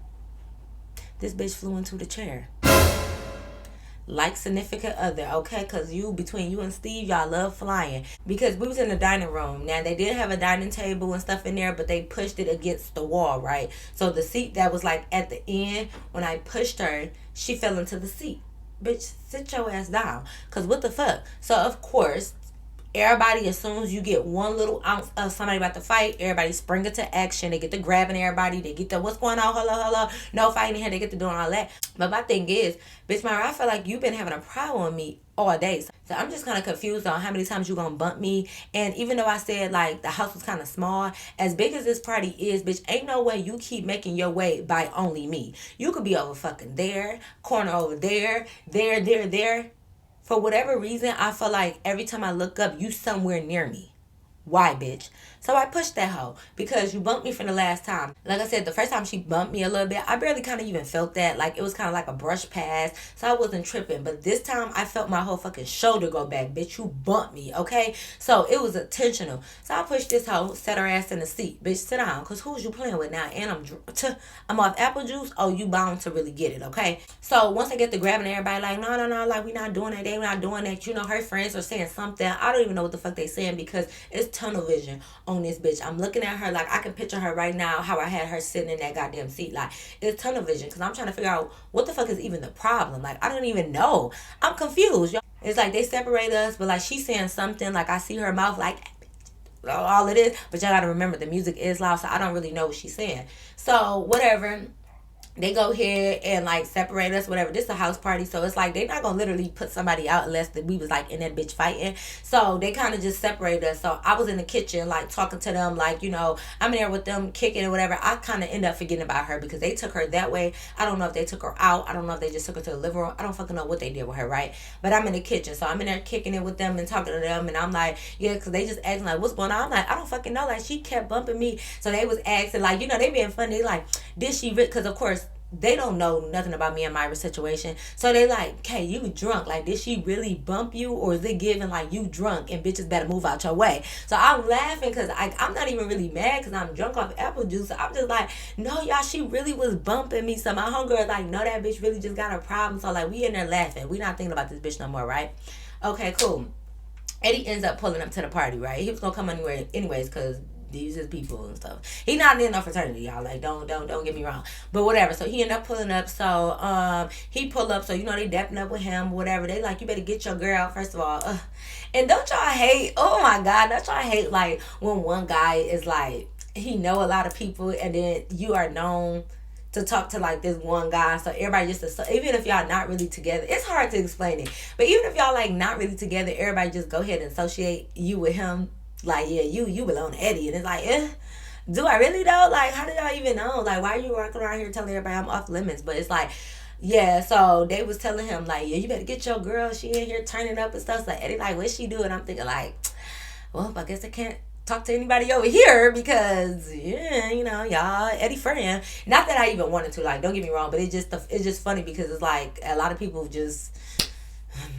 This bitch flew into the chair. Like significant other, okay? Because between you and Steve, y'all love flying. Because we was in the dining room. Now, they did have a dining table and stuff in there, but they pushed it against the wall, right? So the seat that was, like, at the end, when I pushed her, she fell into the seat. Bitch, sit your ass down. Because what the fuck? So, of course, everybody, as soon as you get one little ounce of somebody about to fight, everybody spring into action. They get to grabbing everybody. They get to, what's going on? Hello. No fighting here. They get to doing all that. But my thing is, bitch, Myra, I feel like you've been having a problem with me all day. So I'm just kind of confused on how many times you gonna bump me. And even though I said, like, the house was kind of small, as big as this party is, bitch, ain't no way you keep making your way by only me. You could be over fucking there, corner over there. For whatever reason, I feel like every time I look up, you somewhere near me. Why, bitch? So I pushed that hoe because you bumped me from the last time. Like I said, the first time she bumped me a little bit, I barely kind of even felt that. Like, it was kind of like a brush pass, so I wasn't tripping. But this time, I felt my whole fucking shoulder go back. Bitch, you bumped me, okay? So it was intentional. So I pushed this hoe, set her ass in the seat. Bitch, sit down, because who's you playing with now? And I'm off apple juice. Oh, you bound to really get it, okay? So once I get to grabbing everybody, like, no, like, we not doing that. They not doing that. You know, her friends are saying something. I don't even know what the fuck they saying because it's tunnel vision on this bitch. I'm looking at her like I can picture her right now, how I had her sitting in that goddamn seat. Like, it's tunnel vision because I'm trying to figure out what the fuck is even the problem. Like, I don't even know. I'm confused, y'all. It's like they separate us, but like she's saying something, like I see her mouth, like all it is. But y'all gotta remember the music is loud, so I don't really know what she's saying. So whatever. They go ahead and, like, separate us, whatever. This is a house party, so it's like they not gonna literally put somebody out unless we was, like, in that bitch fighting. So they kind of just separated us. So I was in the kitchen, like, talking to them, like, you know, I'm in there with them kicking or whatever. I kind of end up forgetting about her because they took her that way. I don't know if they took her out. I don't know if they just took her to the living room. I don't fucking know what they did with her, right? But I'm in the kitchen, so I'm in there kicking it with them and talking to them, and I'm like, yeah, because they just asking, like, what's going on? I'm like, I don't fucking know. Like, she kept bumping me. So they was asking, like, you know, they being funny. They like, did she, because of course, they don't know nothing about me and Myra's situation. So they like, okay, you drunk. Like, did she really bump you? Or is it giving like you drunk and bitches better move out your way? So I'm laughing because I'm not even really mad because I'm drunk off apple juice. So I'm just like, no, y'all, she really was bumping me. So my homegirl is like, no, that bitch really just got a problem. So like, we in there laughing. We not thinking about this bitch no more, right? Okay, cool. Eddie ends up pulling up to the party, right? He was going to come anywhere anyways because these is people and stuff. He not in no fraternity, y'all. Like, don't get me wrong. But whatever. So he ended up pulling up. So he pull up. So you know they dapping up with him. Whatever. They like, you better get your girl out first of all. And don't y'all hate? Oh my God, don't y'all hate like when one guy is like he know a lot of people and then you are known to talk to like this one guy, so everybody just even if y'all not really together, it's hard to explain it. But even if y'all like not really together, everybody just go ahead and associate you with him. Like, yeah, you belong to Eddie, and it's like, do I really though? Like, how do y'all even know? Like, why are you walking around here telling everybody I'm off limits? But it's like, yeah, so they was telling him like, yeah, you better get your girl. She in here turning up and stuff. So like, Eddie like, what she do? And I'm thinking like, well, I guess I can't talk to anybody over here because yeah, you know, y'all Eddie friend. Not that I even wanted to, like, don't get me wrong, but it's just funny because it's like a lot of people just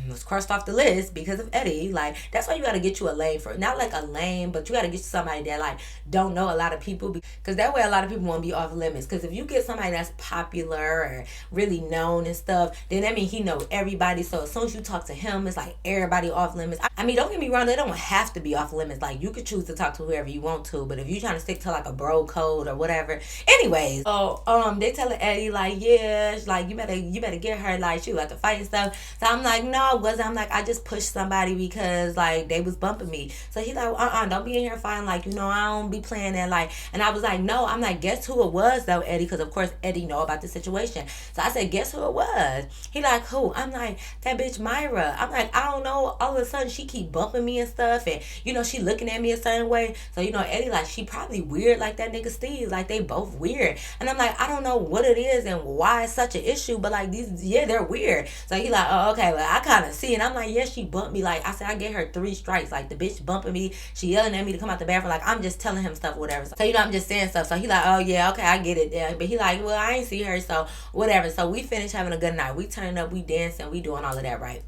was crossed off the list because of Eddie. Like, that's why you gotta get you a lane for, not like a lane, but you gotta get somebody that like don't know a lot of people, because that way a lot of people won't be off limits. Because if you get somebody that's popular or really known and stuff, then that means he know everybody. So as soon as you talk to him, it's like everybody off limits. I mean, don't get me wrong, they don't have to be off limits. Like, you could choose to talk to whoever you want to, but if you trying to stick to like a bro code or whatever, anyways. So they telling Eddie like, yeah, like you better get her, like she about to fight and stuff. So I'm like, no, I wasn't. I'm like, I just pushed somebody because like they was bumping me. So he's like, don't be in here fighting, like, you know, I don't be playing that. Like, and I was like, no, I'm like, guess who it was though, Eddie? Because of course Eddie know about the situation. So I said, guess who it was? He like, who? I'm like, that bitch Myra. I'm like, I don't know, all of a sudden she keep bumping me and stuff, and you know, she looking at me a certain way. So you know, Eddie like, she probably weird like that nigga Steve. Like, they both weird. And I'm like, I don't know what it is and why it's such an issue, but like these, yeah, they're weird. So he like, oh, okay, well, I kind of see. And I'm like, yeah, she bumped me. Like I said, I gave her 3 strikes. Like, the bitch bumping me, she yelling at me to come out the bathroom. Like, I'm just telling him stuff, whatever. So you know, I'm just saying stuff. So he like, oh yeah, okay, I get it. Yeah. But he like, well, I ain't see her, so whatever. So we finished having a good night. We turning up, we dancing, we doing all of that, right?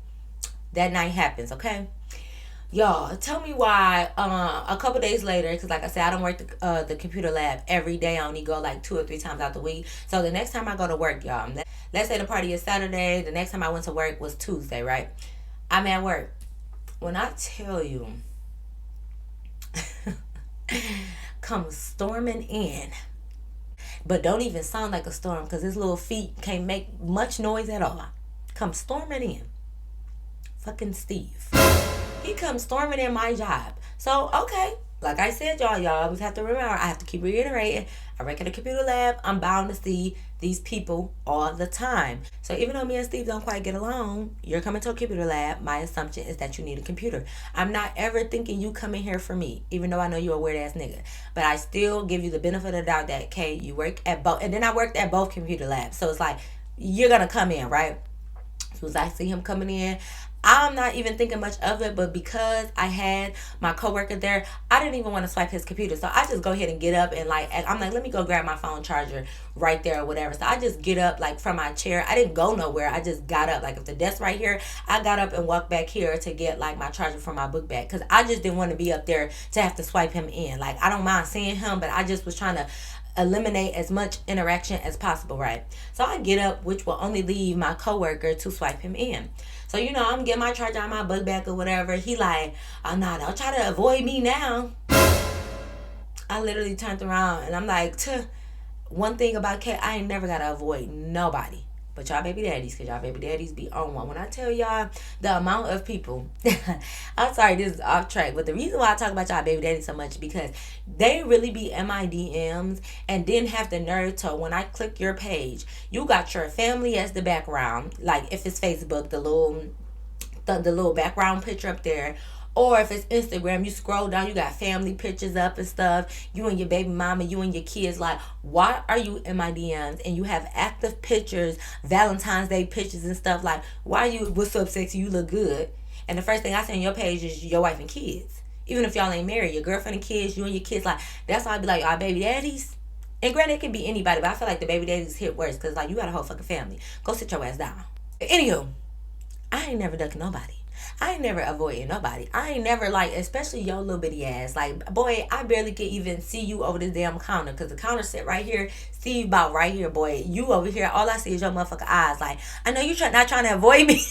That night happens, okay? Y'all, tell me why a couple days later, because like I said, I don't work the computer lab every day. I only go like 2 or 3 times out the week. So the next time I go to work, y'all, let's say the party is Saturday, the next time I went to work was Tuesday, right? I'm at work. When I tell you, come storming in, but don't even sound like a storm because his little feet can't make much noise at all. Come storming in. Fucking Steve. He comes storming in my job. So, okay. Like I said, y'all always have to remember, I have to keep reiterating, I work in a computer lab, I'm bound to see these people all the time. So even though me and Steve don't quite get along, you're coming to a computer lab, my assumption is that you need a computer. I'm not ever thinking you coming here for me, even though I know you're a weird ass nigga. But I still give you the benefit of the doubt that, okay, you work at both, and then I worked at both computer labs. So it's like, you're gonna come in, right? As soon as I see him coming in, I'm not even thinking much of it, but because I had my coworker there, I didn't even want to swipe his computer. So I just go ahead and get up and like, I'm like, let me go grab my phone charger right there or whatever. So I just get up like from my chair. I didn't go nowhere. I just got up. Like, if the desk right here, I got up and walked back here to get like my charger for my book bag. Because I just didn't want to be up there to have to swipe him in. Like, I don't mind seeing him, but I just was trying to eliminate as much interaction as possible, right? So I get up, which will only leave my coworker to swipe him in. So, you know, I'm getting my charger on my book bag or whatever. He like, oh, no, don't try to avoid me now. I literally turned around and I'm like, one thing about Kat, I ain't never got to avoid nobody but y'all baby daddies, because y'all baby daddies be on one. When I tell y'all the amount of people, I'm sorry, this is off track, but the reason why I talk about y'all baby daddies so much, because they really be in my DMs and didn't have the nerve to, when I click your page, you got your family as the background, like if it's Facebook, the little background picture up there. Or if it's Instagram, you scroll down, you got family pictures up and stuff. You and your baby mama, you and your kids. Like, why are you in my DMs and you have active pictures, Valentine's Day pictures and stuff? Like, why you, what's up, sexy? You look good. And the first thing I see on your page is your wife and kids. Even if y'all ain't married, your girlfriend and kids, you and your kids. Like, that's why I be like, our baby daddies. And granted, it can be anybody, but I feel like the baby daddies hit worse because, like, you got a whole fucking family. Go sit your ass down. Anywho, I ain't never ducking nobody. I ain't never avoiding nobody. I ain't never, like, especially your little bitty ass. Like, boy, I barely can even see you over this damn counter. Because the counter sit right here. See you about right here, boy. You over here, all I see is your motherfucking eyes. Like, I know you not trying to avoid me.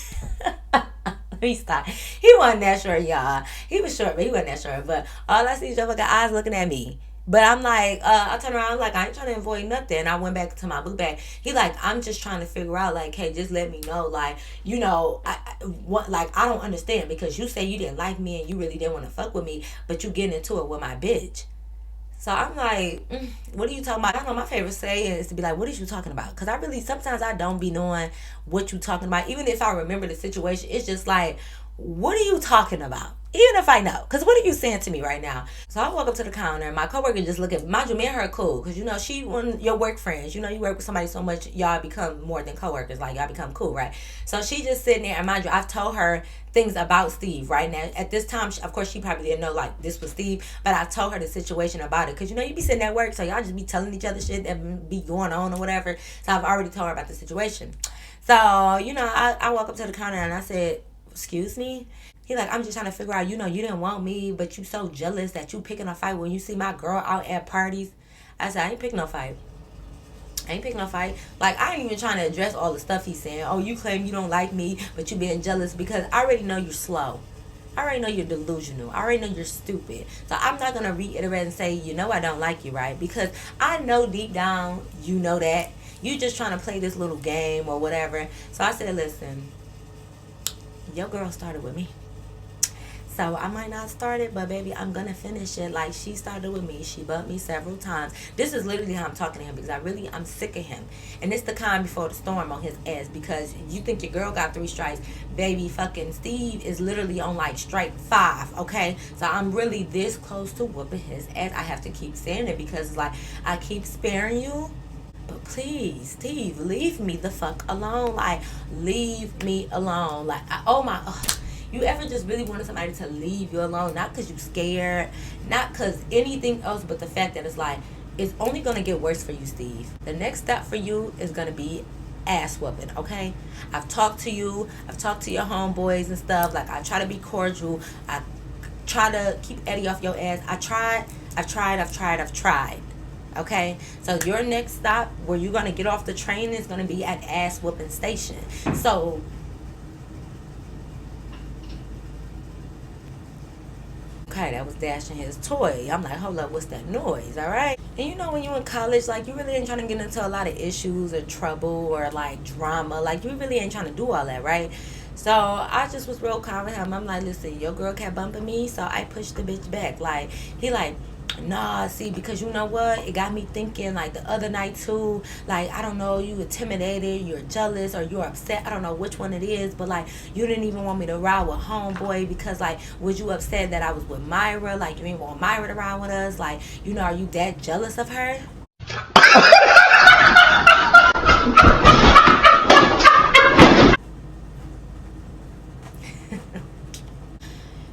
Let me stop. He wasn't that short, y'all. He was short, but he wasn't that short. But all I see is your fucking eyes looking at me. But I'm like, I turned around, like, I ain't trying to avoid nothing. I went back to my book bag. He like, I'm just trying to figure out, like, hey, just let me know, like, you know, I don't understand, because you say you didn't like me and you really didn't want to fuck with me, but you getting into it with my bitch. So I'm like, what are you talking about? I don't know, my favorite saying is to be like, what is you talking about? Because I really, sometimes I don't be knowing what you talking about. Even if I remember the situation, it's just like, what are you talking about? Even if I know. Because what are you saying to me right now? So I walk up to the counter, and my coworker just look at, mind you, me and her are cool. Because, you know, she one of your work friends. You know, you work with somebody so much, y'all become more than coworkers. Like, y'all become cool, right? So she just sitting there, and mind you, I've told her things about Steve right now. At this time, of course, she probably didn't know, like, this was Steve. But I told her the situation about it. Because, you know, you be sitting at work, so y'all just be telling each other shit that be going on or whatever. So I've already told her about the situation. So, you know, I walk up to the counter, and I said, excuse me? He like, I'm just trying to figure out, you know, you didn't want me, but you so jealous that you picking a fight when you see my girl out at parties. I said, I ain't picking no fight. I ain't picking no fight. Like, I ain't even trying to address all the stuff he's saying. Oh, you claim you don't like me, but you being jealous, because I already know you're slow. I already know you're delusional. I already know you're stupid. So I'm not going to reiterate and say, you know I don't like you, right? Because I know deep down you know that. You just trying to play this little game or whatever. So I said, listen, your girl started with me. So I might not start it, but baby, I'm gonna finish it. Like, she started with me. She bumped me several times. This is literally how I'm talking to him, because I'm sick of him. And it's the calm before the storm on his ass, because you think your girl got 3 strikes. Baby, fucking Steve is literally on like strike 5, okay? So I'm really this close to whooping his ass. I have to keep saying it, because like, I keep sparing you. But please, Steve, leave me the fuck alone. Like, leave me alone. Like, you ever just really wanted somebody to leave you alone? Not because you scared, not because anything else, but the fact that it's like, it's only going to get worse for you, Steve. The next step for you is going to be ass whooping, okay? I've talked to you. I've talked to your homeboys and stuff. Like, I try to be cordial. I try to keep Eddie off your ass. I've tried. Okay, so your next stop where you're gonna get off the train is gonna be at ass whooping station. So okay, that was dashing his toy. I'm like, hold up, what's that noise? All right. And you know, when you're in college, like, you really ain't trying to get into a lot of issues or trouble or like drama. Like, you really ain't trying to do all that, right? So I just was real calm with him. I'm like, listen, your girl kept bumping me, so I pushed the bitch back. Like, he like, nah, see, because you know what, it got me thinking, like, the other night too, like, I don't know, you intimidated, you're jealous, or you're upset, I don't know which one it is, but like, you didn't even want me to ride with homeboy, because like, was you upset that I was with Myra? Like, you didn't want Myra to ride with us? Like, you know, are you that jealous of her?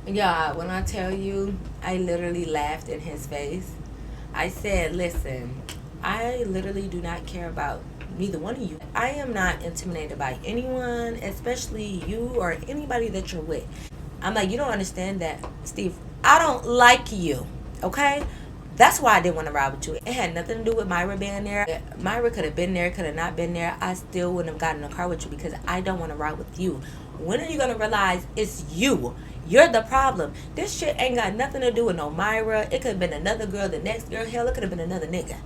Yeah, when I tell you, I literally laughed in his face. I said, listen, I literally do not care about neither one of you. I am not intimidated by anyone, especially you or anybody that you're with. I'm like, you don't understand that, Steve. I don't like you, okay? That's why I didn't want to ride with you. It had nothing to do with Myra being there. Myra could have been there, could have not been there. I still wouldn't have gotten in a car with you, because I don't want to ride with you. When are you going to realize it's you? You're the problem. This shit ain't got nothing to do with no Myra. It could have been another girl, the next girl. Hell, it could have been another nigga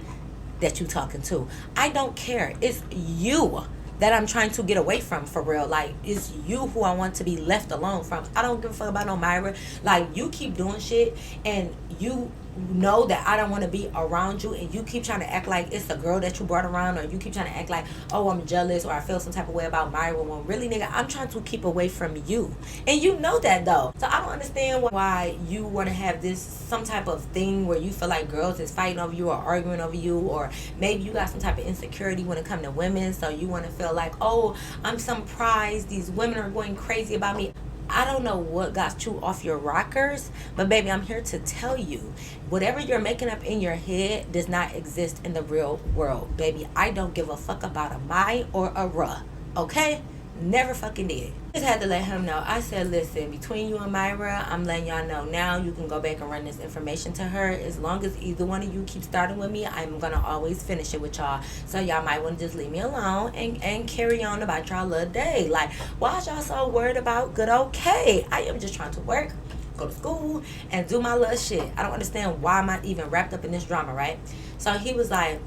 that you talking to. I don't care. It's you that I'm trying to get away from, for real. Like, it's you who I want to be left alone from. I don't give a fuck about no Myra. Like, you keep doing shit, and you know that I don't want to be around you, and you keep trying to act like it's the girl that you brought around, or you keep trying to act like, oh, I'm jealous, or I feel some type of way about Myra, when really, nigga, I'm trying to keep away from you, and you know that, though. So I don't understand why you want to have this some type of thing where you feel like girls is fighting over you or arguing over you, or maybe you got some type of insecurity when it comes to women, so you want to feel like, oh, I'm some prize, these women are going crazy about me. I don't know what got you off your rockers, but baby, I'm here to tell you, whatever you're making up in your head does not exist in the real world, baby. I don't give a fuck about a my or a ruh, okay? Never fucking did. Just had to let him know. I said, listen, between you and Myra, I'm letting y'all know now. You can go back and run this information to her. As long as either one of you keep starting with me, I'm gonna always finish it with y'all. So y'all might want to just leave me alone and carry on about y'all little day. Like, why y'all so worried about good okay? I am just trying to work, go to school, and do my little shit. I don't understand why I'm not even wrapped up in this drama, right? So he was like,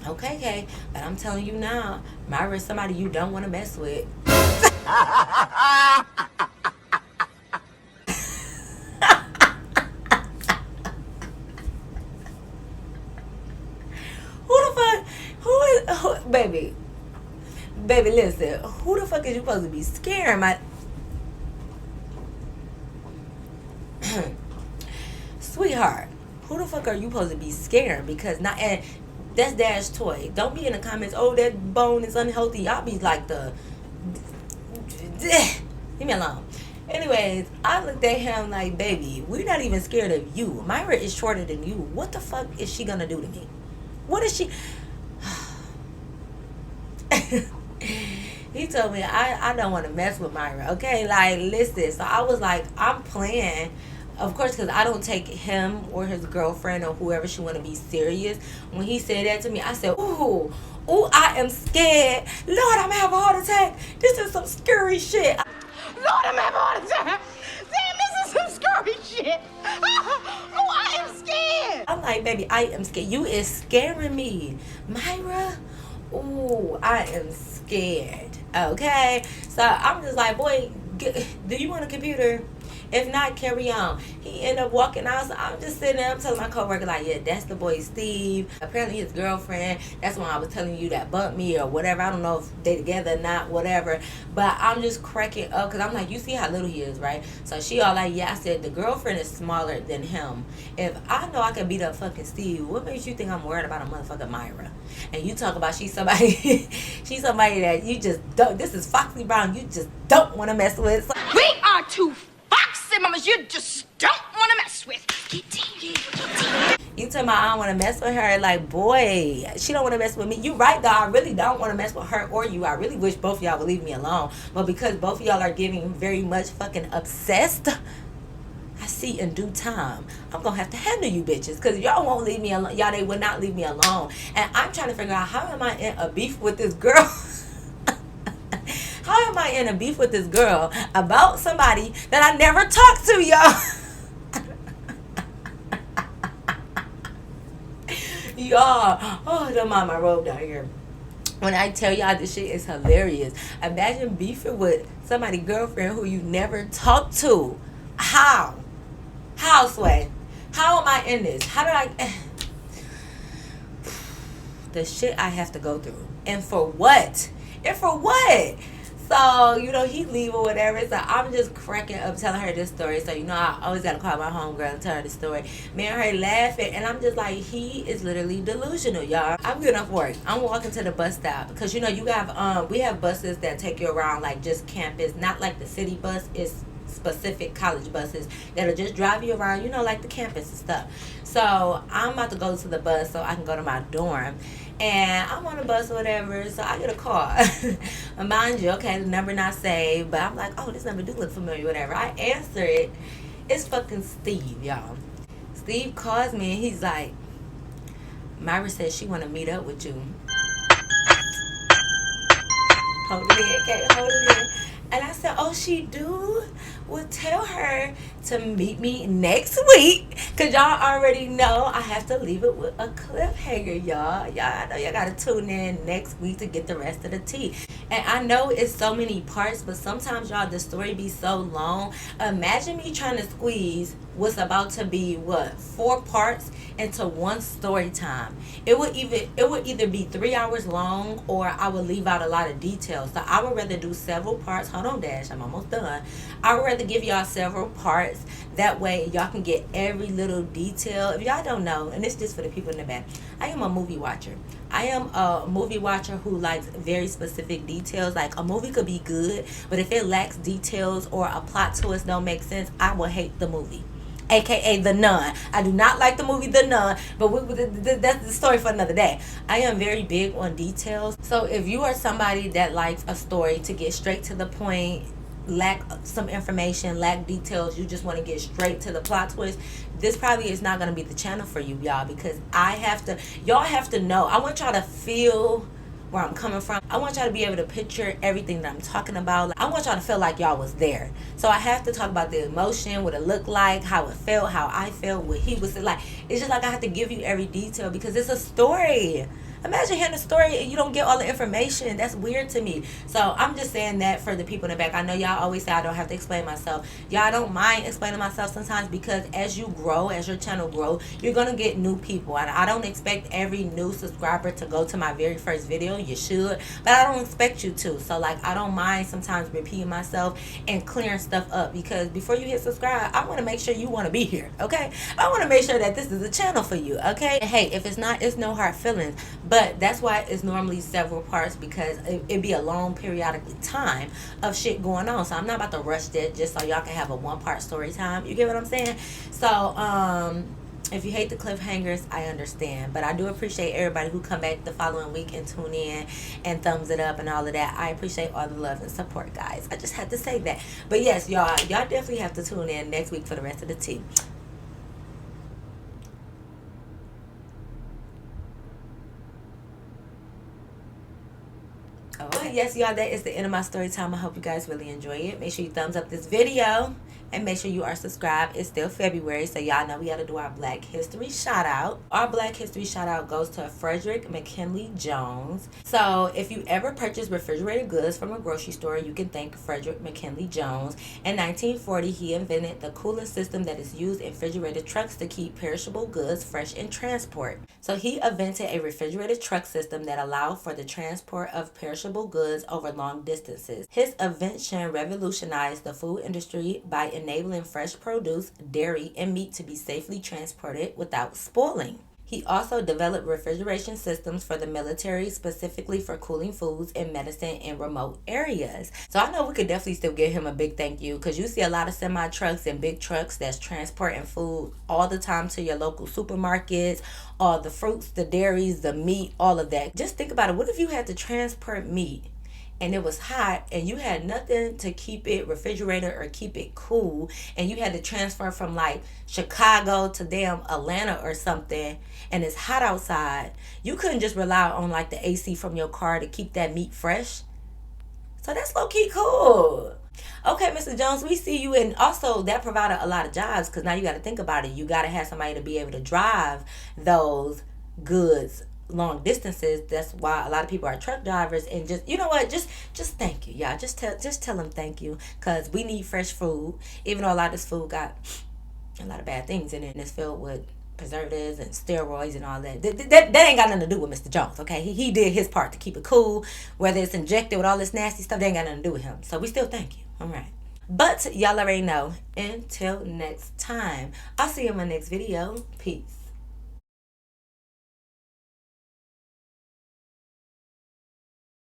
okay, Kay, but I'm telling you now, Myra is somebody you don't want to mess with. Baby, listen, who the fuck is you supposed to be scaring my sweetheart? Who the fuck are you supposed to be scaring? Because not, and that's Dash toy. Don't be in the comments, oh, that bone is unhealthy. Y'all be like the leave me alone. Anyways, I looked at him like, baby, we're not even scared of you. Myra is shorter than you. What the fuck is she gonna do to me? What is she? He told me I don't want to mess with Myra. Okay, like, listen. So I was like, I'm playing, of course, because I don't take him or his girlfriend or whoever she want to be serious. When he said that to me, I said, ooh, I am scared. Lord, I'm gonna have a heart attack. This is some scary shit. Lord, I'm having a heart attack. Damn, this is some scary shit. Oh, I am scared. I'm like, baby, I am scared. You is scaring me, Myra. Ooh, I am scared. Okay, so I'm just like, boy, do you want a computer? If not, carry on. He ended up walking out, so I'm just sitting there. I'm telling my coworker, like, yeah, that's the boy Steve. Apparently his girlfriend, that's when I was telling you that bumped me or whatever. I don't know if they together or not, whatever. But I'm just cracking up because I'm like, you see how little he is, right? So she all like, yeah, I said, the girlfriend is smaller than him. If I know I can beat up fucking Steve, what makes you think I'm worried about a motherfucking Myra? And you talk about she's somebody, she's somebody that you just don't, this is Foxy Brown, you just don't want to mess with. So, We are two foxy mamas you just don't want to mess with. you tell me I don't want to mess with her. Like, boy, she don't want to mess with me. You right, though. I really don't want to mess with her or you. I really wish both of y'all would leave me alone. But because both of y'all are getting very much fucking obsessed, I see in due time, I'm going to have to handle you bitches. Because y'all won't leave me alone. Y'all, they would not leave me alone. And I'm trying to figure out, how am I in a beef with this girl? How am I in a beef with this girl about somebody that I never talked to, y'all? Y'all, oh, don't mind my robe down here. When I tell y'all this shit is hilarious. Imagine beefing with somebody's girlfriend who you never talked to. How? How, Sway? How am I in this? How did I... The shit I have to go through. And for what? And for what? So, you know, he leave or whatever. So I'm just cracking up telling her this story. So, you know, I always got to call my homegirl and tell her the story. Me and her laughing. And I'm just like, he is literally delusional, y'all. I'm getting off work. I'm walking to the bus stop. Because, you know, you have, we have buses that take you around like just campus. Not like the city bus. It's specific college buses that'll just drive you around, you know, like the campus and stuff. So I'm about to go to the bus so I can go to my dorm. And I'm on a bus or whatever, so I get a call. Mind you, okay, the number not saved, but I'm like, oh, this number do look familiar, whatever. I answer it. It's fucking Steve, y'all. Steve calls me and he's like, Myra says she want to meet up with you. Hold it in, okay, hold it in. And I said, oh, she do? Well, tell her to meet me next week. Because y'all already know I have to leave it with a cliffhanger, y'all. I know y'all got to tune in next week to get the rest of the tea. And I know it's so many parts, but sometimes, y'all, the story be so long. Imagine me trying to squeeze what's about to be, 4 parts into one story time. It would either be 3 hours long, or I would leave out a lot of details. So I would rather do several parts. Hold on, Dash, I'm almost done. I would rather give y'all several parts. That way y'all can get every little detail. If y'all don't know, and it's just for the people in the back, I am a movie watcher. I am a movie watcher who likes very specific details. Like, a movie could be good, but if it lacks details or a plot twist don't make sense, I will hate the movie. aka The Nun. I do not like the movie The Nun, but that's the story for another day. I am very big on details. So if you are somebody that likes a story to get straight to the point, lack some information, lack details, you just want to get straight to the plot twist, this probably is not going to be the channel for you, y'all, because y'all have to know. I want y'all to feel where I'm coming from. I want y'all to be able to picture everything that I'm talking about. I want y'all to feel like y'all was there. So I have to talk about the emotion, what it looked like, how it felt, how I felt, what he was like. It's just like I have to give you every detail because it's a story. Imagine hearing a story and you don't get all the information. That's weird to me. So I'm just saying that for the people in the back. I know y'all always say I don't have to explain myself. Y'all don't mind explaining myself sometimes because as you grow, as your channel grows, you're going to get new people. And I don't expect every new subscriber to go to my very first video. You should. But I don't expect you to. So like I don't mind sometimes repeating myself and clearing stuff up because before you hit subscribe, I want to make sure you want to be here. Okay? I want to make sure that this is a channel for you. Okay? And hey, if it's not, it's no hard feelings. But that's why it's normally several parts because it'd be a long periodically time of shit going on. So I'm not about to rush that just so y'all can have a one-part story time. You get what I'm saying? So if you hate the cliffhangers, I understand. But I do appreciate everybody who come back the following week and tune in and thumbs it up and all of that. I appreciate all the love and support, guys. I just had to say that. But yes, y'all definitely have to tune in next week for the rest of the tea. But yes, y'all, that is the end of my story time. I hope you guys really enjoy it. Make sure you thumbs up this video and make sure you are subscribed. It's still February, so y'all know we got to do our Black History shout out. Our Black History shout out goes to Frederick McKinley Jones. So if you ever purchase refrigerated goods from a grocery store, you can thank Frederick McKinley Jones. In 1940, he invented the cooling system that is used in refrigerated trucks to keep perishable goods fresh in transport. So he invented a refrigerated truck system that allowed for the transport of perishable goods over long distances. His invention revolutionized the food industry by enabling fresh produce, dairy, and meat to be safely transported without spoiling. He also developed refrigeration systems for the military, specifically for cooling foods and medicine in remote areas. So I know we could definitely still give him a big thank you because you see a lot of semi-trucks and big trucks that's transporting food all the time to your local supermarkets, all the fruits, the dairies, the meat, all of that. Just think about it. What if you had to transport meat and it was hot and you had nothing to keep it refrigerated or keep it cool and you had to transfer from like Chicago to damn Atlanta or something and it's hot outside? You couldn't just rely on like the AC from your car to keep that meat fresh. So that's low-key cool. Okay, Mr. Jones, we see you. And also that provided a lot of jobs because now you got to think about it. You got to have somebody to be able to drive those goods long distances. That's why a lot of people are truck drivers. And just, you know what, just thank you, y'all. Just tell them thank you because we need fresh food. Even though a lot of this food got a lot of bad things in it and it's filled with preservatives and steroids and all that. That ain't got nothing to do with Mr. Jones, okay? He did his part to keep it cool. Whether it's injected with all this nasty stuff, that ain't got nothing to do with him. So we still thank you. All right. But y'all already know. Until next time, I'll see you in my next video. Peace.